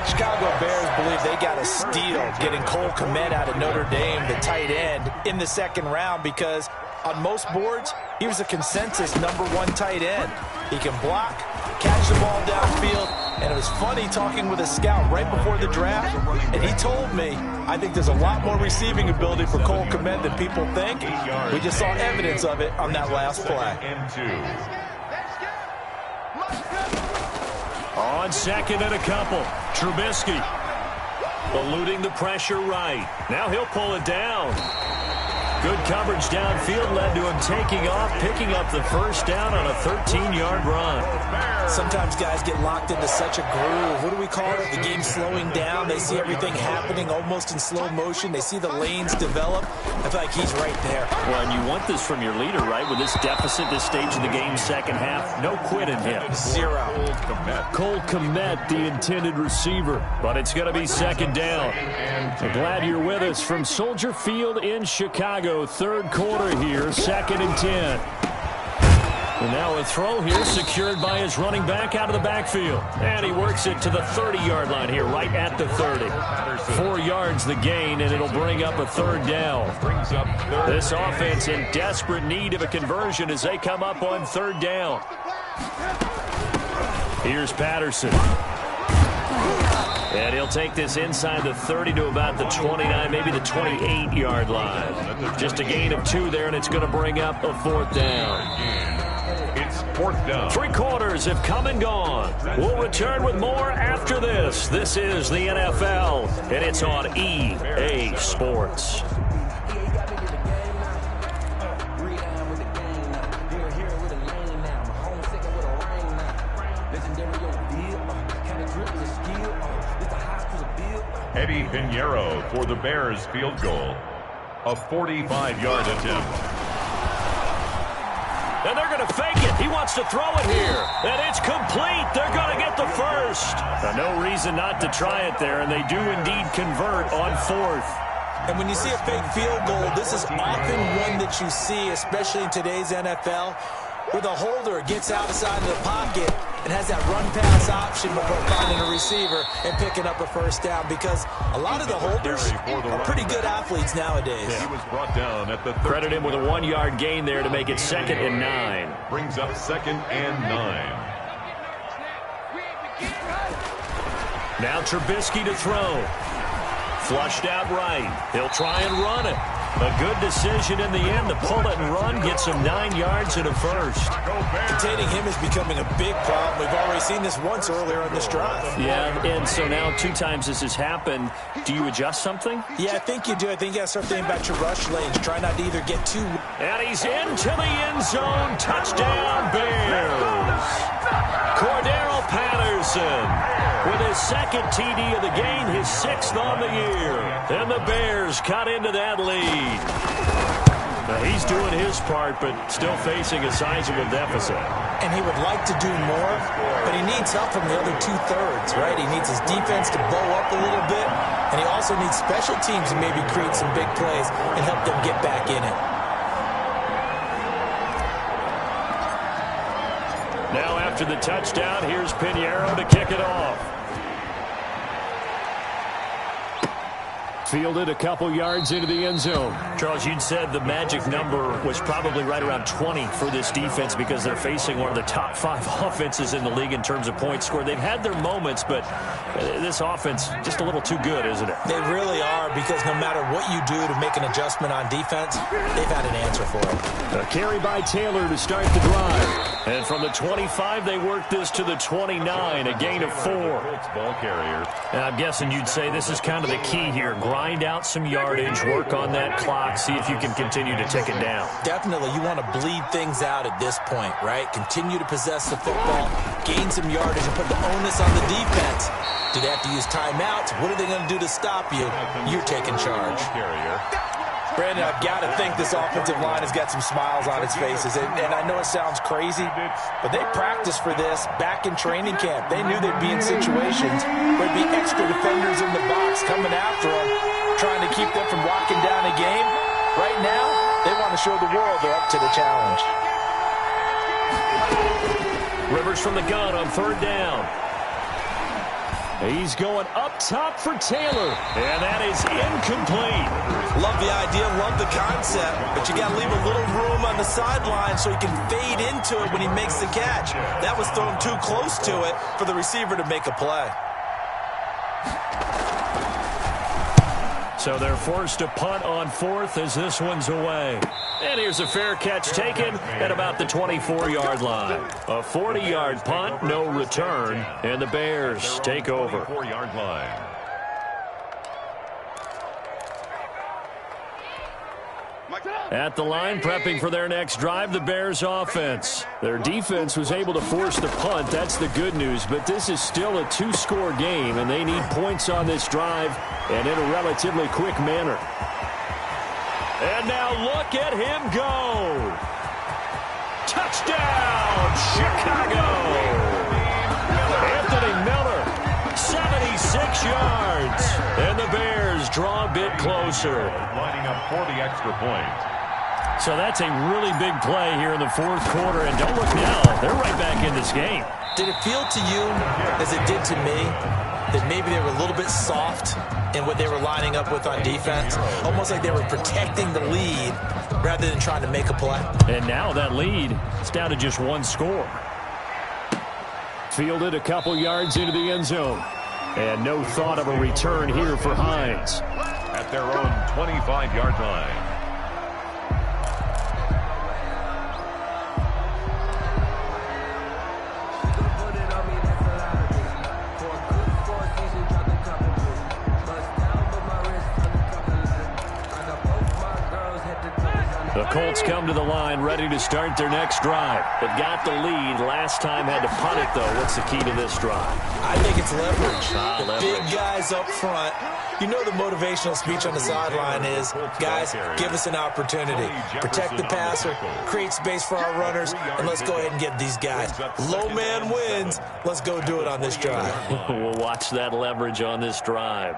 Chicago Bears believe they got a steal getting Cole Kmet out of Notre Dame, the tight end, in the second round because on most boards, he was a consensus #1 tight end. He can block, catch the ball downfield, and it was funny talking with a scout right before the draft, and he told me, I think there's a lot more receiving ability for Cole Kmet than people think. We just saw evidence of it on that last play. On second and a couple, Trubisky eluding the pressure right. Now he'll pull it down. Good coverage downfield led to him taking off, picking up the first down on a 13-yard run. Sometimes guys get locked into such a groove. What do we call it? The game slowing down. They see everything happening almost in slow motion. They see the lanes develop. I feel like he's right there. Well, and you want this from your leader, right? With this deficit, this stage of the game, second half, no quit in him. 0. Cole Kmet, the intended receiver. But it's going to be second down. I'm glad you're with us from Soldier Field in Chicago. Third quarter here, 2nd and 10. And now a throw here secured by his running back out of the backfield. And he works it to the 30-yard line here, right at the 30. 4 yards the gain, and it'll bring up a third down. This offense in desperate need of a conversion as they come up on third down. Here's Patterson. And he'll take this inside the 30 to about the 29, maybe the 28-yard line. Just a gain of 2 there, and it's going to bring up a fourth down. It's fourth down. 3 quarters have come and gone. We'll return with more after this. This is the NFL, and it's on EA Sports. Eddie Pinheiro for the Bears field goal. A 45-yard attempt. And they're going to fake it. He wants to throw it here. And it's complete. They're going to get the first. No reason not to try it there, and they do indeed convert on fourth. And when you see a fake field goal, this is often one that you see, especially in today's NFL, where the holder gets outside of the pocket and has that run-pass option before finding a receiver and picking up a first down, because a lot of the holders are pretty good athletes nowadays. He was brought down at the 30. Credit him with a 1-yard gain there to make it 2nd and 9. Brings up 2nd and 9. Now Trubisky to throw. Flushed out right. He'll try and run it. A good decision in the end to pull it and run, gets him 9 yards and a first. Containing him is becoming a big problem. We've already seen this once earlier on this drive. Yeah, and so now 2 times this has happened. Do you adjust something? Yeah, I think you do. I think you got to start thinking about your rush lanes. Try not to either get too... And he's into the end zone. Touchdown, Bears. Cordero Patterson with his 2nd TD of the game, his 6th on the year. And the Bears cut into that lead. Now he's doing his part, but still facing a sizable deficit. And he would like to do more, but he needs help from the other 2/3, right? He needs his defense to bow up a little bit, and he also needs special teams to maybe create some big plays and help them get back in it. Now after the touchdown, here's Pinheiro to kick it off. Fielded a couple yards into the end zone. Charles, you'd said the magic number was probably right around 20 for this defense because they're facing one of the top 5 offenses in the league in terms of points scored. They've had their moments, but this offense just a little too good, isn't it? They really are, because no matter what you do to make an adjustment on defense, they've had an answer for it. A carry by Taylor to start the drive. And from the 25, they work this to the 29, a gain of 4. Ball carrier. And I'm guessing you'd say this is kind of the key here. Grind out some yardage, work on that clock, see if you can continue to tick it down. Definitely, you want to bleed things out at this point, right? Continue to possess the football, gain some yardage, and put the onus on the defense. Do they have to use timeouts? What are they going to do to stop you? You're taking charge. Brandon, I've got to think this offensive line has got some smiles on its faces. And I know it sounds crazy, but they practiced for this back in training camp. They knew they'd be in situations where there'd be extra defenders in the box coming after them, trying to keep them from locking down a game. Right now, they want to show the world they're up to the challenge. Rivers from the gun on 3rd down. He's going up top for Taylor, and that is incomplete. Love the idea, love the concept, but you got to leave a little room on the sideline so he can fade into it when he makes the catch. That was thrown too close to it for the receiver to make a play. So they're forced to punt on 4th as this one's away. And here's a fair catch taken at about the 24-yard line. A 40-yard punt, no return, and the Bears take over. 4-yard line. At the line, prepping for their next drive, the Bears offense. Their defense was able to force the punt. That's the good news, but this is still a 2-score game, and they need points on this drive and in a relatively quick manner. And now look at him go. Touchdown, Chicago. Anthony Miller, 76 yards. And the Bears draw a bit closer. Lining up for the extra point. So that's a really big play here in the 4th quarter. And don't look now, they're right back in this game. Did it feel to you, as it did to me, that maybe they were a little bit soft in what they were lining up with on defense? Almost like they were protecting the lead rather than trying to make a play. And now that lead is down to just 1 score. Fielded a couple yards into the end zone. And no thought of a return here for Hines. At their own 25-yard line. The Colts come to the line ready to start their next drive. They've got the lead. Last time had to punt it, though. What's the key to this drive? I think it's leverage. The leverage. Big guys up front. You know the motivational speech on the sideline is, guys, give us an opportunity. Protect the passer, create space for our runners, and let's go ahead and get these guys. Low man wins. Let's go do it on this drive. We'll watch that leverage on this drive.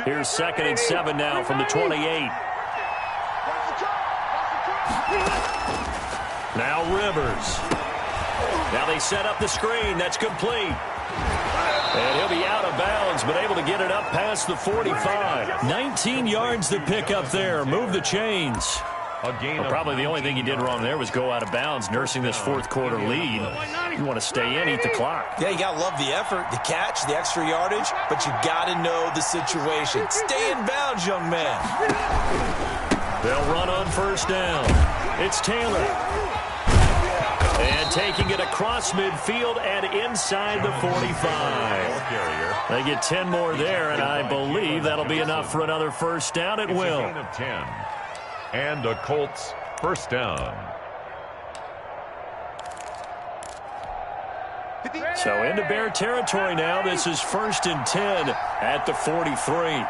Here's 2nd and 7 now from the 28. Now Rivers. Now they set up the screen. That's complete. And he'll be out of bounds, but able to get it up past the 45. 19 yards to pick up there. Move the chains. Well, probably the only thing he did wrong there was go out of bounds, nursing this 4th quarter lead. You want to stay in, eat the clock. Yeah, you got to love the effort, the catch, the extra yardage, but you got to know the situation. Stay in bounds, young man. They'll run on 1st down. It's Taylor. And taking it across midfield and inside the 45. They get 10 more there, and I believe that'll be enough for another 1st down. It will. Gain of 10. And a Colts 1st down. So into Bear territory now. This is 1st and 10 at the 43.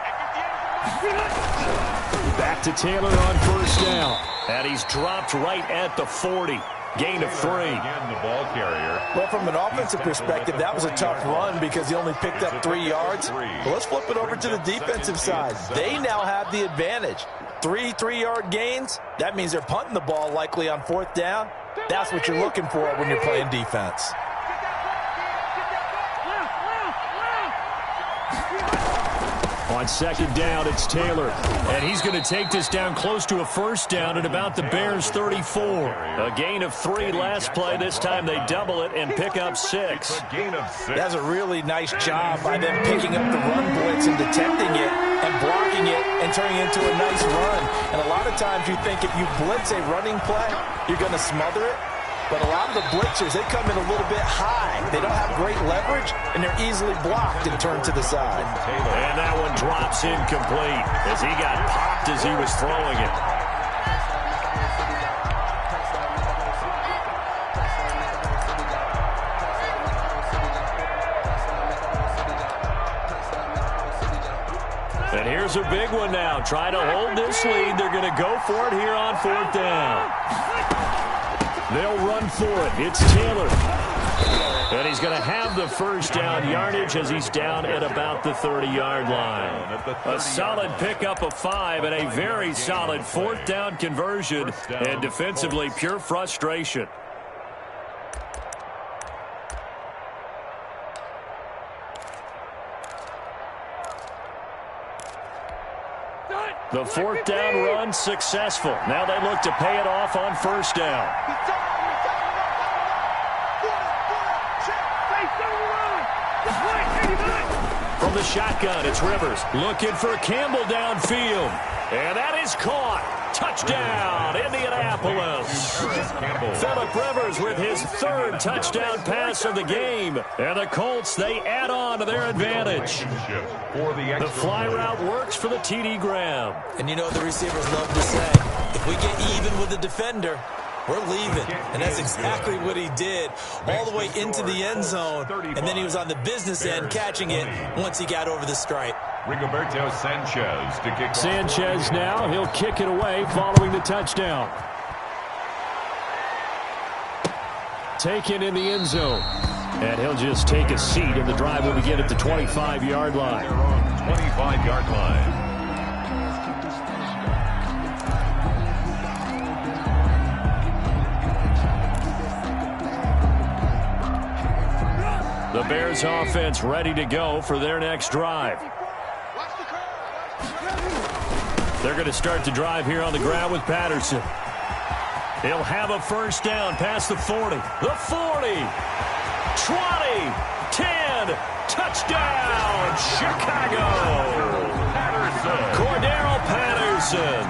Back to Taylor on 1st down. And he's dropped right at the 40. Gain of 3. Again, the ball carrier. Well, from an offensive perspective, that was a tough run because he only picked up 3 yards. But let's flip it over to the defensive side. They now have the advantage. 3 3-yard gains. That means they're punting the ball likely on 4th down. That's what you're looking for when you're playing defense. On second down, it's Taylor. And he's going to take this down close to a first down at about the Bears' 34. A gain of 3 last play. This time they double it and pick up 6. That's a really nice job by them picking up the run blitz and detecting it and blocking it and turning it into a nice run. And a lot of times you think if you blitz a running play, you're going to smother it. But a lot of the blitzers, they come in a little bit high. They don't have great leverage, and they're easily blocked and turned to the side. And that one drops incomplete as he got popped as he was throwing it. And here's a big one now. Trying to hold this lead. They're going to go for it here on 4th down. They'll run for it. It's Taylor. And he's going to have the first down yardage as he's down at about the 30-yard line. A solid pickup of 5 and a very solid 4th down conversion. And defensively, pure frustration. The 4th down run successful. Now they look to pay it off on 1st down. From the shotgun, it's Rivers looking for Campbell downfield. And that is caught. Touchdown, Indianapolis. Phillip Rivers with his 3rd touchdown pass of the game. And the Colts, they add on to their advantage. The fly route works for the TD Graham. And you know the receivers love to say, if we get even with the defender, we're leaving. And that's exactly what he did all the way into the end zone. And then he was on the business end catching it once he got over the stripe. Rigoberto Sanchez to kick off. Sanchez now, he'll kick it away following the touchdown. Taken in the end zone. And he'll just take a seat, and the drive will begin at the 25-yard line. 25-yard line. The Bears offense ready to go for their next drive. They're going to start the drive here on the ground with Patterson. He'll have a first down past the 40. The 40. 20. 10. Touchdown, Chicago. Cordero Patterson.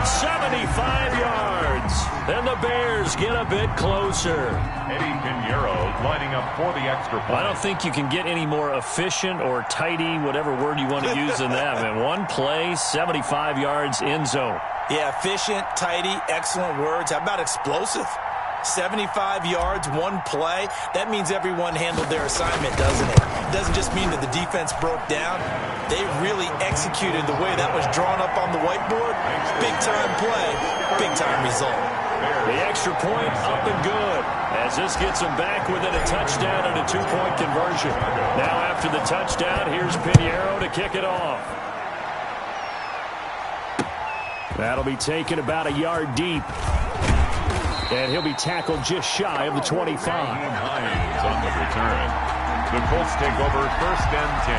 75 yards. And the Bears get a bit closer. Eddie Pinheiro lining up for the extra point. I don't think you can get any more efficient or tidy, whatever word you want to use in that. Man, one play, 75 yards in zone. Yeah, efficient, tidy, excellent words. How about explosive? 75 yards, one play. That means everyone handled their assignment, doesn't it? It doesn't just mean that the defense broke down. They really executed the way that was drawn up on the whiteboard. Big-time play, big-time result. The extra point up and good as this gets them back within a touchdown and a 2-point conversion. Now after the touchdown, here's Pinheiro to kick it off. That'll be taken about a yard deep. And he'll be tackled just shy of the 25. Hines on the return. The Colts take over 1st and 10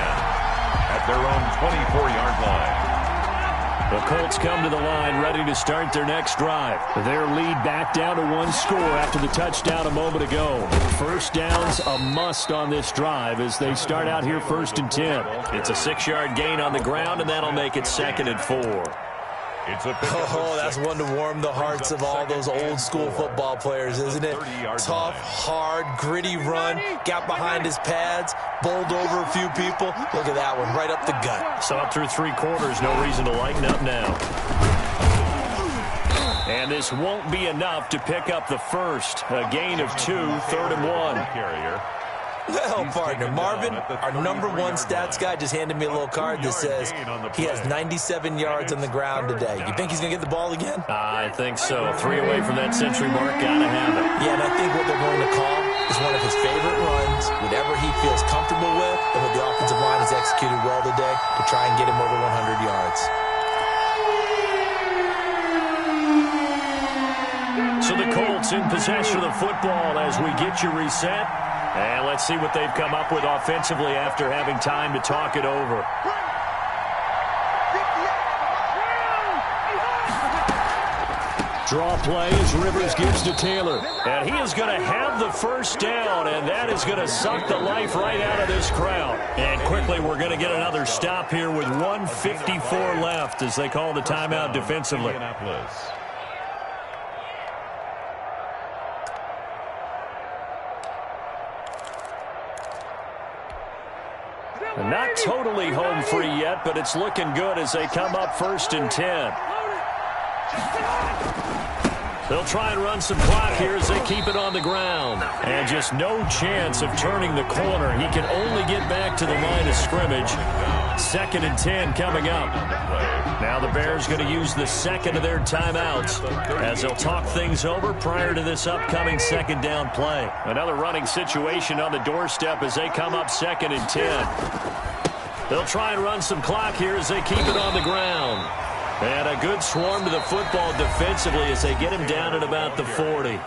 at their own 24-yard line. The Colts come to the line ready to start their next drive. Their lead back down to 1 score after the touchdown a moment ago. First down's a must on this drive as they start out here 1st and 10. It's a 6-yard gain on the ground, and that'll make it 2nd and 4. Oh, that's one to warm the hearts of all those old school football players, isn't it? Tough, hard, gritty run, got behind his pads, bowled over a few people. Look at that one, right up the gut. Saw it through 3 quarters, no reason to lighten up now. And this won't be enough to pick up the first. A gain of 2, 3rd and 1. Well, partner, Marvin, our #1 stats guy just handed me a little card that says he has 97 yards on the ground today. You think he's going to get the ball again? I think so. 3 away from that century mark. Got to have it. Yeah, and I think what they're going to call is one of his favorite runs, whatever he feels comfortable with, and what the offensive line has executed well today to try and get him over 100 yards. So the Colts in possession of the football as we get you reset. And let's see what they've come up with offensively after having time to talk it over. Draw play as Rivers gives to Taylor. And he is going to have the first down, and that is going to suck the life right out of this crowd. And quickly, we're going to get another stop here with 1:54 left as they call the timeout defensively. And not totally home free yet, but it's looking good as they come up 1st and 10. They'll try and run some clock here as they keep it on the ground. And just no chance of turning the corner. He can only get back to the line of scrimmage. 2nd and 10 coming up. Now the Bears going to use the second of their timeouts as they'll talk things over prior to this upcoming 2nd down play. Another running situation on the doorstep as they come up 2nd and 10. They'll try and run some clock here as they keep it on the ground. And a good swarm to the football defensively as they get him down at about the 40.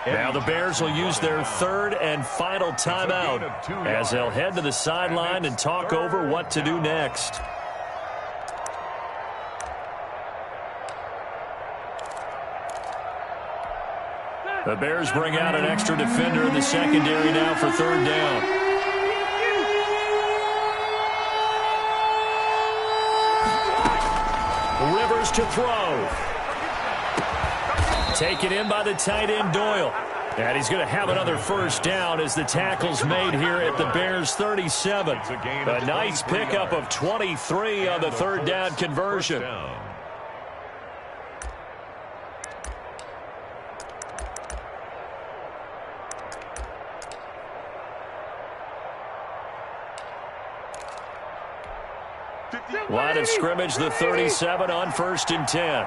Now the Bears will use their 3rd and final timeout as they'll head to the sideline and talk over what to do next. The Bears bring out an extra defender in the secondary now for 3rd down. Rivers to throw. Taken in by the tight end Doyle. And he's going to have another first down as the tackle's made here at the Bears 37. A nice pickup of 23 on the 3rd down conversion. Line of scrimmage, the 37 on 1st and 10.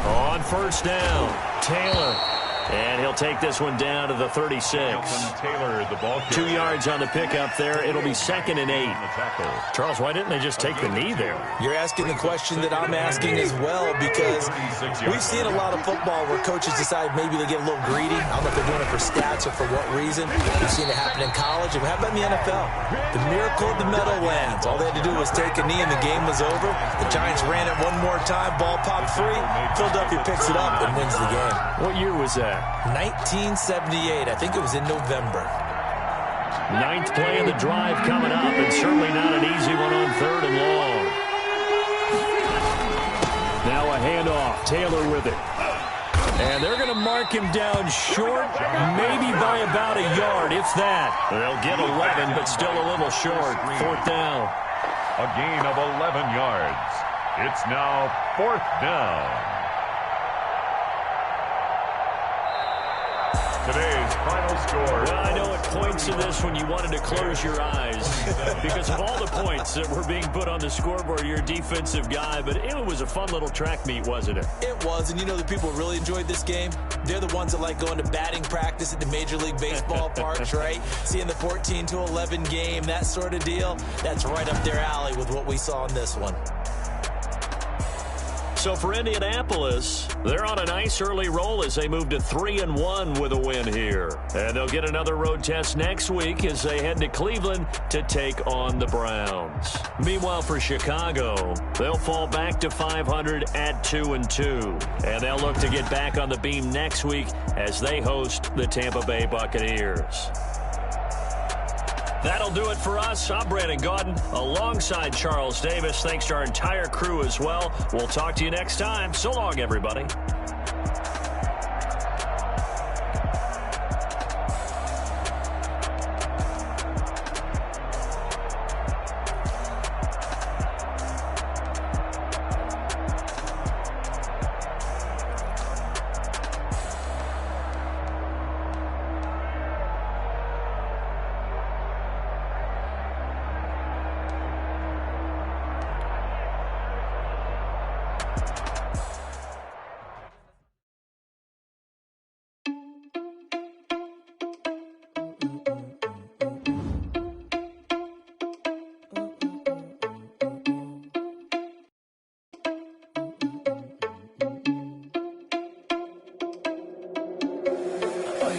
On 1st down, Taylor. And he'll take this one down to the 36. Taylor, the ball 2 yards on the pickup there. It'll be 2nd and 8. Charles, why didn't they just take the knee there? You're asking the question that I'm asking as well, because we've seen a lot of football where coaches decide maybe they get a little greedy. I don't know if they're doing it for stats or for what reason. We've seen it happen in college. And how about in the NFL? The miracle of the Meadowlands. All they had to do was take a knee and the game was over. The Giants ran it one more time. Ball popped free. Philadelphia picks it up and wins the game. What year was that? 1978. I think it was in November. 9th play of the drive coming up, and certainly not an easy one on 3rd and long. Now a handoff. Taylor with it. And they're going to mark him down short, maybe by about a yard, if that. They'll get 11, but still a little short. 4th down. A gain of 11 yards. It's now 4th down. Today's final score. Well, I know at points in this when you wanted to close your eyes because of all the points that were being put on the scoreboard. You're a defensive guy, but it was a fun little track meet, wasn't it? It was, and you know the people who really enjoyed this game? They're the ones that like going to batting practice at the Major League Baseball parks, right? Seeing the 14-11 game, that sort of deal. That's right up their alley with what we saw in this one. So for Indianapolis, they're on a nice early roll as they move to 3-1 with a win here. And they'll get another road test next week as they head to Cleveland to take on the Browns. Meanwhile, for Chicago, they'll fall back to 500 at 2-2. And they'll look to get back on the beam next week as they host the Tampa Bay Buccaneers. That'll do it for us. I'm Brandon Gaudin alongside Charles Davis. Thanks to our entire crew as well. We'll talk to you next time. So long, everybody.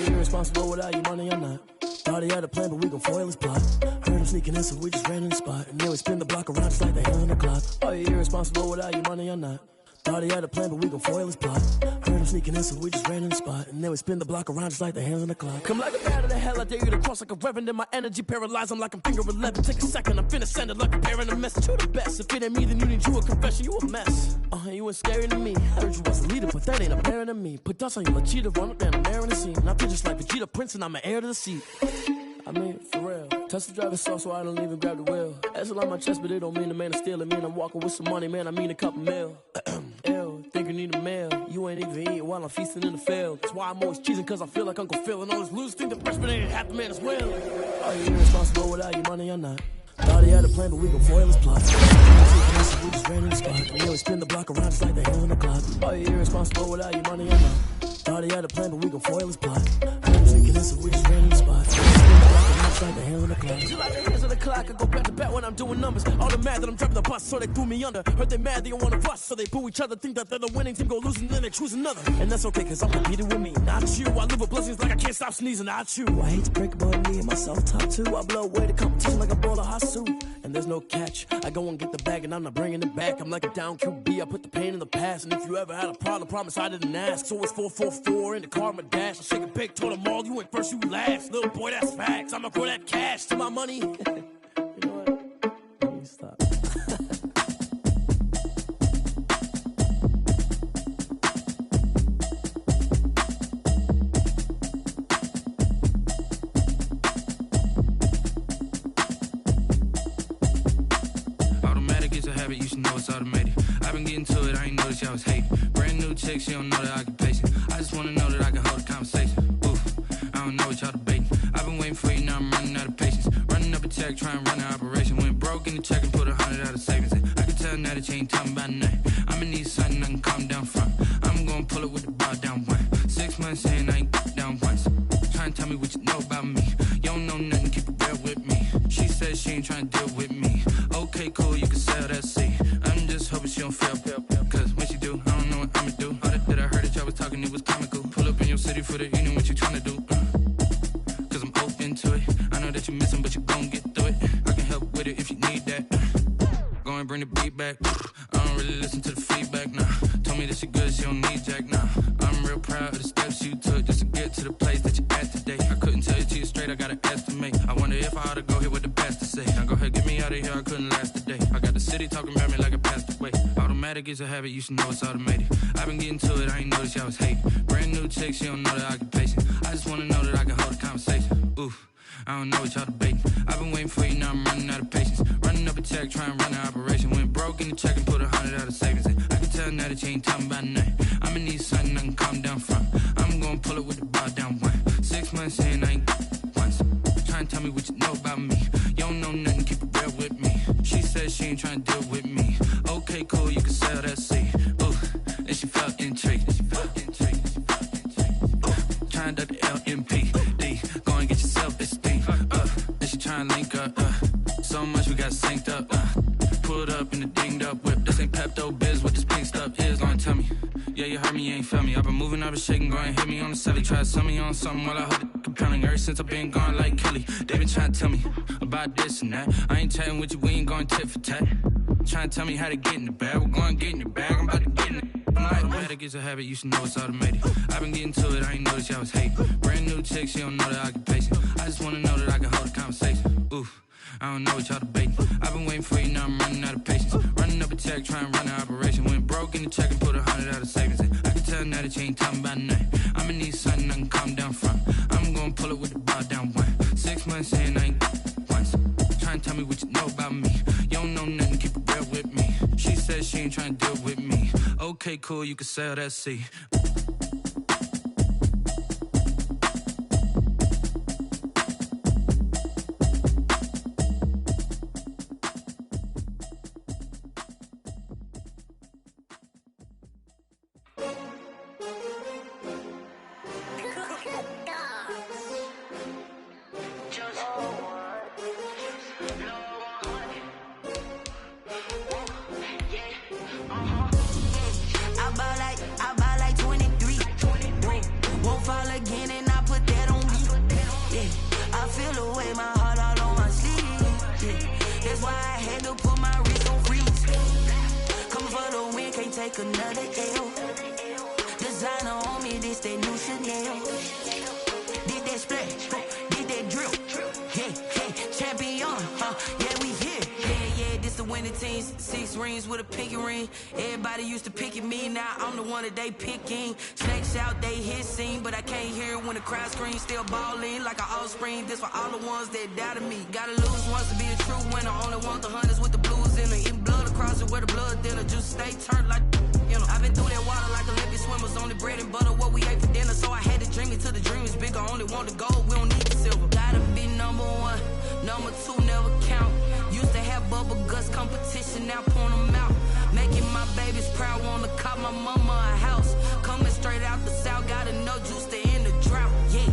you irresponsible without your money or not? Thought he had a plan, but we gon' foil his plot. Heard him sneaking in, so we just ran in the spot. And then we spin the block around just like the hell in the clock. Are you irresponsible without your money or not? Thought he had a plan, but we gon' foil his plot. Heard him sneaking in, so we just ran in the spot. And then we spin the block around just like the hands on the clock. Come like a bat of the hell, I dare you to cross like a reverend. And my energy paralyzed, I'm like I'm finger 11. Take a second, I'm finna send it like a parent a message. You the best, if it ain't me, then you need you a confession. You a mess, you ain't scary to me. Heard you was a leader, but that ain't apparent to me. Put dust on you, Cheetah, run up there, I'm there in the scene. And I feel just like Vegeta Prince, and I'm an heir to the seat. I mean, for real. Touch the driver's soft so I don't even grab the wheel. That's on my chest, but it don't mean the man is stealing. Mean I'm walking with some money, man, I mean a couple mil. Ew, think you need a meal. You ain't even eating while I'm feasting in the field. That's why I'm always cheesing, cause I feel like Uncle Phil. And all those losers think the freshman ain't half the man as well. Are you irresponsible without your money or not? Thought he had a plan, but we gon' foil his plot. We just ran in the spot. And then we spin the block around just like the hell in the clock. Are you irresponsible without your money or not? Thought he had a plan, but we gon' foil his plot. Thinking this, so we just ran in the spot. Like the hands on the clock. You like the hands on the clock. I go back to back when I'm doing numbers. All the mad that I'm driving the bus, so they threw me under. Heard they mad, they don't want to bust, so they boo each other. Think that they're the winning team, go losing, then they choose another. And that's okay, cause I'm competing with me, not you. I live with blessings like I can't stop sneezing, not you. I hate to break it, but me and myself top two. I blow away the competition like a bowl of hot soup. And there's no catch. I go and get the bag, and I'm not bringing it back. I'm like a down QB. I put the pain in the past. And if you ever had a problem, promise I didn't ask. So it's 444 in the car, my dash. I shake a big, told them all, you ain't first, you last. Little boy, that's facts. I'ma throw that cash to my money. You know what? Let me stop. Automatic is a habit, you should know it's automated. I've been getting to it, I ain't noticed y'all was hating. Brand new chick, she don't know the occupation. I just wanna know that I can hold a conversation. Oof, I don't know what y'all debating. I've been waiting for you, now I'm running out of patience. Running up a check, trying to run an operation. Went broke in the check and put 100 out of savings in. I can tell now that you ain't talking about nothing. I'ma need something I can calm down from. I'm gonna pull it with the bar down one. 6 months in, I ain't down once. Trying to tell me what you know about me. You don't know nothing, keep it real with me. She says she ain't trying to deal with me. Okay, cool, you can sell that seat. I'm just hoping she don't fail. Cause when she do, I don't know what I'ma do. All that I heard that y'all was talking, it was comical. Pull up in your city for the evening, what you trying to do? Cause I'm open to it. I know that you're missing, but you gon' get through it. I can help with it if you need that. Go and bring the beat back. I don't really listen to the feedback, nah. Told me that she good, she don't need jack, nah. I'm real proud of the steps you took just to get to the place that you're at today. I couldn't tell you to you straight, I gotta estimate. I wonder if I ought to go here with the best to say. Now go ahead, get me out of here, I couldn't last a day. I got the city talking about me like I passed away. Automatic is a habit, you should know it's automated. I've been getting to it, I ain't noticed y'all was hating. Brand new chick, she don't know the occupation. I just wanna know that I can hold a conversation. Oof, I don't know what y'all debating. I've been waiting for you, now I'm running out of patience. Running up a check, trying to run an operation. Went broke in the check and put 100 out of savings in. I can tell now that you ain't talking about nothing. I'ma need something I can calm down from. I'm gonna pull it with the bar down one. 6 months in, I ain't once. Trying to tell me what you know about me. You don't know nothing, keep it real with me. She says she ain't trying to deal with me. Okay, cool, you can sell that seat. Ooh, and she felt intrigued. Trying to duck the LMPD. Go and get your self-esteem. And she trying to link up. So much we got synced up. Pulled up in the dinged up whip. This ain't Pepto-Biz, what this pink stuff is. Gonna tell me. Yeah, you heard me, you ain't felt me. I've been moving, I've been shaking, go and hit me on the celly. Try to sell me on something while I hold it compelling. Ever since I've been gone like Kelly. They been trying to tell me about this and that. I ain't chatting with you, we ain't going tit for tat. Trying to tell me how to get in the bag. We're going to get in your bag, I'm about to get in it. Automatic is a habit, you should know it's automated. I've been getting to it, I ain't noticed y'all was hating. Brand new chick, she don't know the occupation. I just wanna know that I can hold a conversation. Oof, I don't know what y'all debating. I've been waiting for you, now I'm running out of patience. Running up a check, trying to run an operation. Went broke in the check and put 100 out of savings in. I can tell now that you ain't talking about nothing. I'ma need something I can calm down from. I'm gonna pull it with the bar down one. 6 months in, I ain't once. Trying to tell me what you know about me. You don't know nothing, keep it real with me. She says she ain't trying to deal with me. Okay, cool, you can sell that seat. I bought like 23. take another L. Designer on me, this that new Chanel. Did that splash, did that drill. Yeah, champion, yeah, we here. Yeah, this the winning team. 6 rings with a pinky ring. Everybody used to pick at me, now I'm the one that they picking. Snakes out, they hit scene, but I can't hear it when the crowd screams. Still balling like an offspring. This for all the ones that doubted me. Gotta lose once to be a true winner. Only want the hunters with the blues in it. Eating blood across it where the blood dinner. Juice stay turned like, you know. I've been through that water like Olympic swimmers. Only bread and butter, what we ate for dinner. So I had to dream it till the dream is bigger. Only want the gold, we don't need the silver. Gotta be number 1, number 2 never count. Used to have bubble guts competition, now point them out. Making my babies proud, wanna cop my mama a house. Coming straight out the south, gotta know juice to end the drought. Yeah,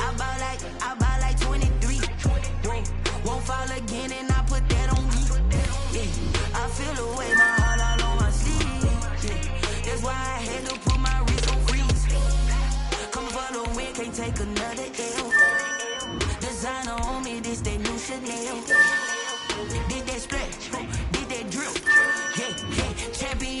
I buy like 23. Won't fall again, and I put that on me. Yeah, I feel the way, my heart all on my sleeve. Yeah, that's why I had to put my wrist on freeze. Come for the win, can't take another L. Designer on me, this that new Chanel. Did that splash, did that drill. Yeah, champion,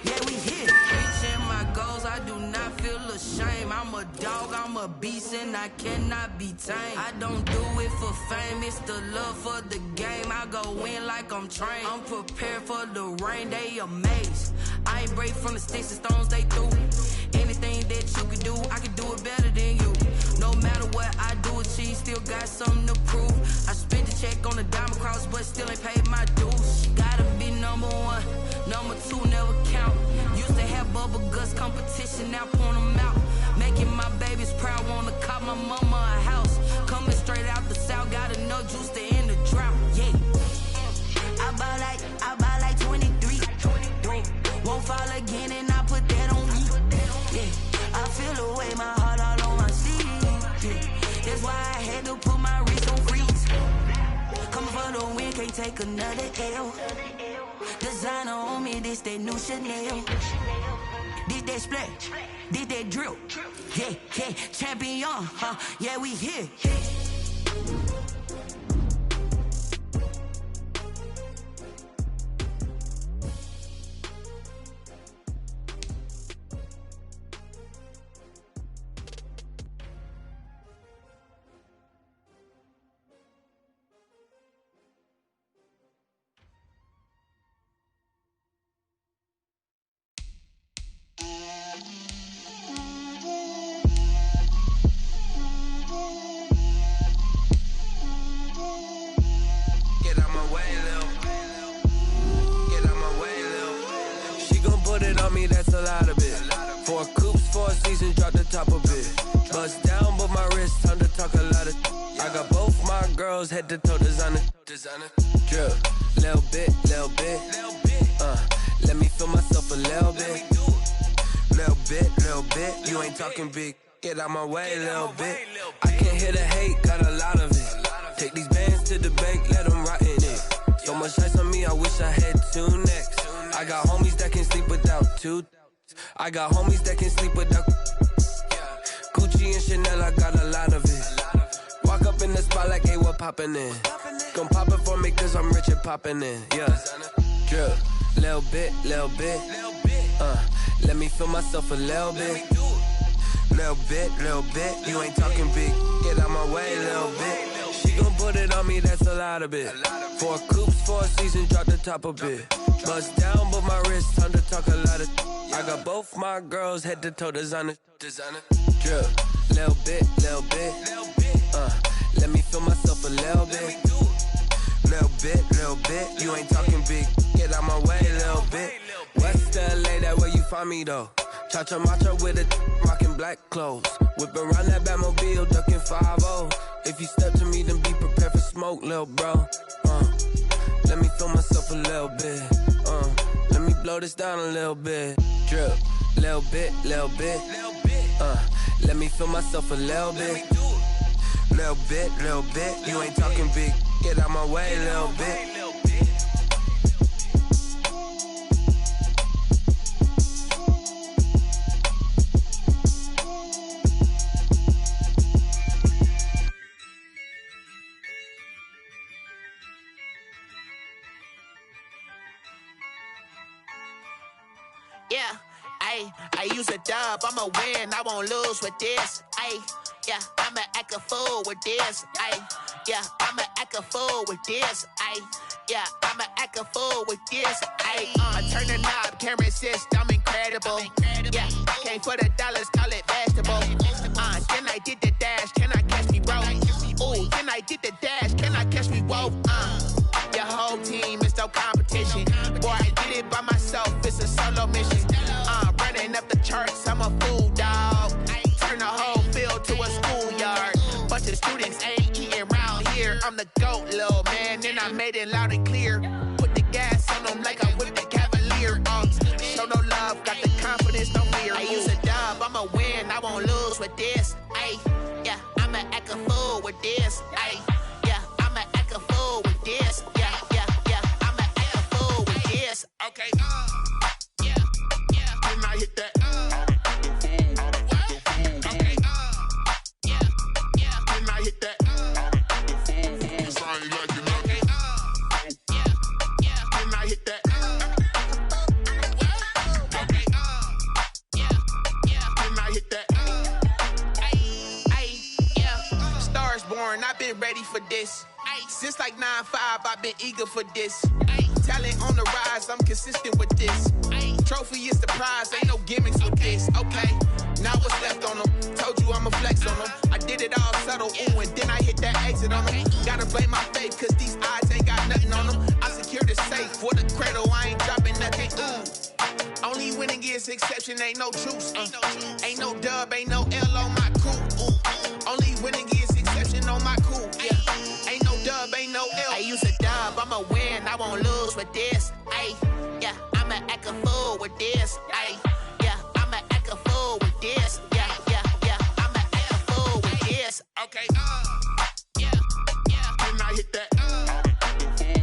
yeah, we here. Reaching my goals, I do not feel ashamed. I'm a dog, I'm a beast, and I cannot be tamed. I don't do it for fame, it's the love for the game. I go in like I'm trained. I'm prepared for the rain, they amazed. I ain't break from the sticks and stones they threw. Anything that you can do, I can do it better than you. No matter what I do, achieve, still got something to prove. I spent the check on the diamond cross, but still ain't paid my dues. Gotta be number 1, number 2 never count. Used to have bubble guts competition, now point them out. Making my babies proud, wanna cop my mama a house. Coming straight out the south, gotta know juice to end the drought. Yeah, I buy like 23. Won't fall again, and I put that on me. Yeah, I feel the way, my heart all on my sleeve. Yeah, that's why I had to put my wrist on freeze. Coming for the win, can't take another L. Designer on me, this that new Chanel. Did that splash, did that drill. Yeah, champion, yeah, we here. That's a lot of it. 4 coops, 4 seasons, drop the top of it. Bust down, but my wrist, time to talk a lot of. I got both my girls head to toe designer. Drill, little bit. Let me feel myself a little bit. Little bit. You ain't talking big. Get out my way, little bit. I can't hear the hate, got a lot of it. Take these bands to the bank, let them rot in it. So much ice on me, I wish I had 2 necks. I got homies that can sleep without 2. I got homies that can sleep without Gucci and Chanel, I got a lot of it. Walk up in the spot like, hey, what poppin' in? Gon' pop it for me cause I'm rich and poppin' in. Yeah, drill, little bit. Let me feel myself a little bit. Little bit. You ain't talking big, get out my way, little bit. She gon' put it on me, that's a lot of it. 4 coops, 4 seasons, drop the top a bit. Bust down, but my wrist, time to talk a lot of. I got both my girls head to toe designer. Drill, little bit. Let me feel myself a little bit. Little bit. You ain't talking big, get out my way, little bit. West LA, that where you find me though. Cha-cha matcha with a rockin' black clothes. Whip around that Batmobile, ducking 5-0. If you step to me, then be prepared for smoke, lil' bro. Let me feel myself a little bit. Let me blow this down a little bit. Drip, little bit. Let me feel myself a little bit. Little bit. You ain't talking big. Get out my way, little bit. Yeah, I use a dub, I'ma win, I won't lose with this. Yeah, I'ma act a fool with this. Yeah, I'ma act a fool with this. Yeah, I'ma act a fool with this. I turn the knob, camera assist, I'm incredible. Yeah, came for the dollars, call it vegetable. Then I did the dash, can I catch me, bro? Ooh, then I did the dash, can I catch me, whoa? Your whole team is no competition. Boy, I did it by myself, it's a solo mission. Running up the charts, I'm a fool, dog. Turn the whole field to a schoolyard. Bunch of students ain't eating round here. I'm the GOAT, little man, and I made it loud and clear. Put the gas on them like I whipped the Cavalier. Show no love, got the confidence, no fear. I use a dub, I'ma win, I won't lose with this. Yeah, I'ma act a fool with this. Yeah, I'ma act a fool with this. Yeah, I'ma act a fool with this. Okay, yeah, then I hit that. Okay, yeah, then I hit that. I ain't like it, okay, yeah, then I hit that. Okay, yeah, then I hit that. Yeah, Stars born, I've been ready for this. Since like 9-5, I've been eager for this. Talent on the rise, I'm consistent with this. Trophy is the prize, ain't no gimmicks with this. Okay, now what's left on them? Told you I'ma flex on them. I did it all subtle, ooh, and then I hit that exit on them. Gotta blame my faith, cause these odds ain't got nothing on them. I secure the safe for the cradle, I ain't dropping nothing, ooh. Only winning is exception, ain't no truce. Ain't no dub, ain't no L on my crew. Ooh. Only winning is exception on my crew. Yeah, ain't no dub, ain't no L. I use a dub, I'ma win, I won't lose with this. Yeah, I'ma act a fool with this. Yeah, I'ma act a fool with this. Yeah, I'ma act a fool with this. Okay, yeah, then I hit that. Okay,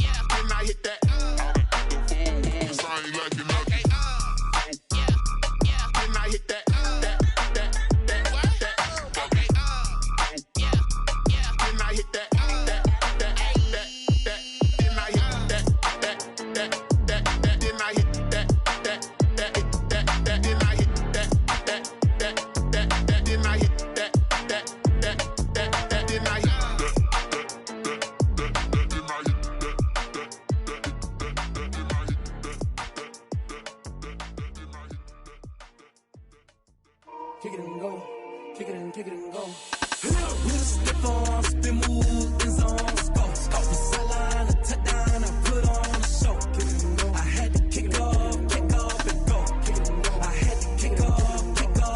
yeah, then I hit that. I ain't like it, okay, yeah, then I hit that. Okay, yeah, then I hit that. Kick it and go, kick it and go. With a stiff arm, spin move, in zone, go. Off the sideline, a touchdown, I put on a show. Kick it and go. I had to kick off and go. Kick it and go. I had to kick off and go.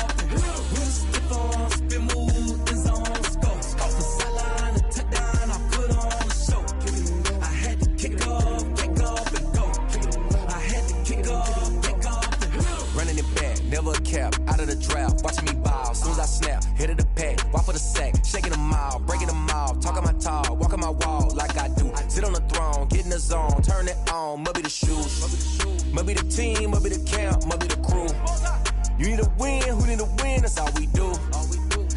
With a stiff arm, spin move, in zone, go. Off the sideline, a touchdown, I put on a show. Kick it and go. I had to kick off and go. Kick it and go. I had to kick off and go. Running it back, never a cap, out of the draft, watching me ball. Soon as I snap, hit of the pack, walk for the sack, shaking them all, breaking them all, talking my talk, walking my wall like I do. Sit on the throne, get in the zone, turn it on, must be the shoes, must be the team, must be the camp, must be the crew. You need a win, who need a win, that's all we do.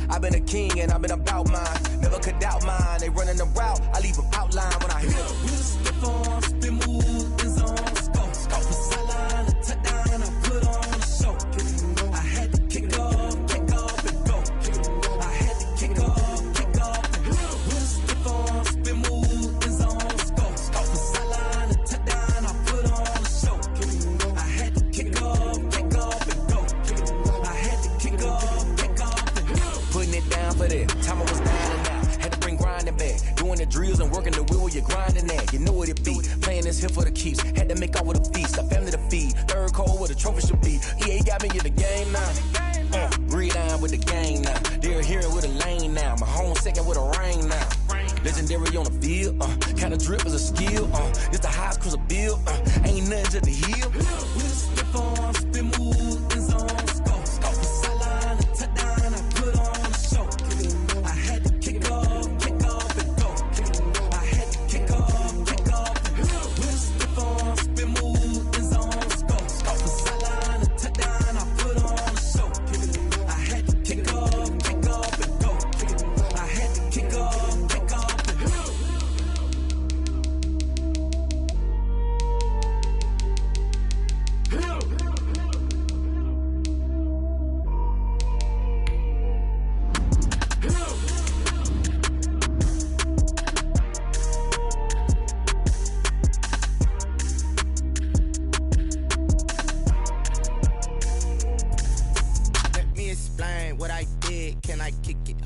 I've been a king and I've been about mine, never could doubt mine. They running the route, I leave them outline when I hit them. With a stiff arm, spin move, in zone, go. Off the sideline, a touchdown, I put on a show. I had to kick off and go. I had to kick off and go. With a stiff arm, spin move, in zone, go. Off the sideline, a touchdown, I put on a show. I had to kick off and go. I had to kick off and go. Putting it down for that, time I was down and out. Had to bring grinding back, doing the drills and working the wheel, you're grinding that. You know what it be, playing this here for the keeps. Had to make out with a feast, a family to feed. Third cold where the trophy should be. EA got me in the game now. Breathe down with the game now. They're here with a lane now. My home second with a ring now. Legendary on the field, kind of drip is a skill. It's the highest cruiser bill, ain't nothing to the hill. With a stiff arm, spin move, in zone, go. Off the sideline, a touchdown, I put on a show. I had to kick off and go. I had to kick off and go. With a stiff arm, spin move, in zone, go. Off the sideline, a touchdown, I put on a show. I had to kick off and go. I had to kick off and go.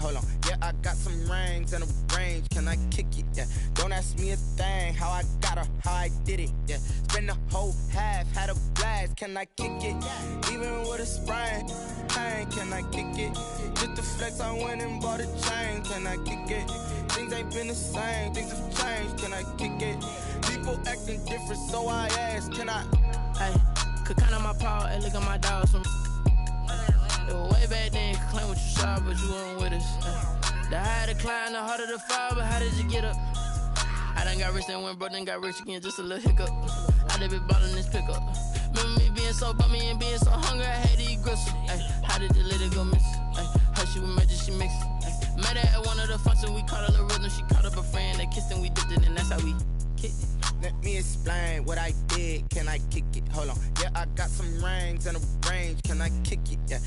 Hold on. Yeah, I got some rings and a range. Can I kick it? Yeah. Don't ask me a thing. How I got her, how I did it. Yeah. Spend the whole half, had a blast. Can I kick it? Even with a sprain. Pain, can I kick it? Just the flex, I went and bought a chain. Can I kick it? Things ain't been the same. Things have changed. Can I kick it? People acting different, so I ask. Can I? Hey, could count on my power and look at my dogs from. It was way back then, could claim what you saw, but you weren't with us. The higher the climb, the harder the fall, but how did you get up? I done got rich, then went broke, then got rich again, just a little hiccup. I done been ballin' this pickup. Remember me being so bummy and being so hungry, I had to eat gristle. Ay, how did the lady go miss? Ay, her she was magic, she mixed. Ay, met her at one of the functions, we caught a little rhythm, she caught up a friend, they kissed and we dipped it, and that's how we kicked it. Let me explain what I did. Can I kick it? Hold on. Yeah, I got some rings and a range. Can I kick it? Yeah.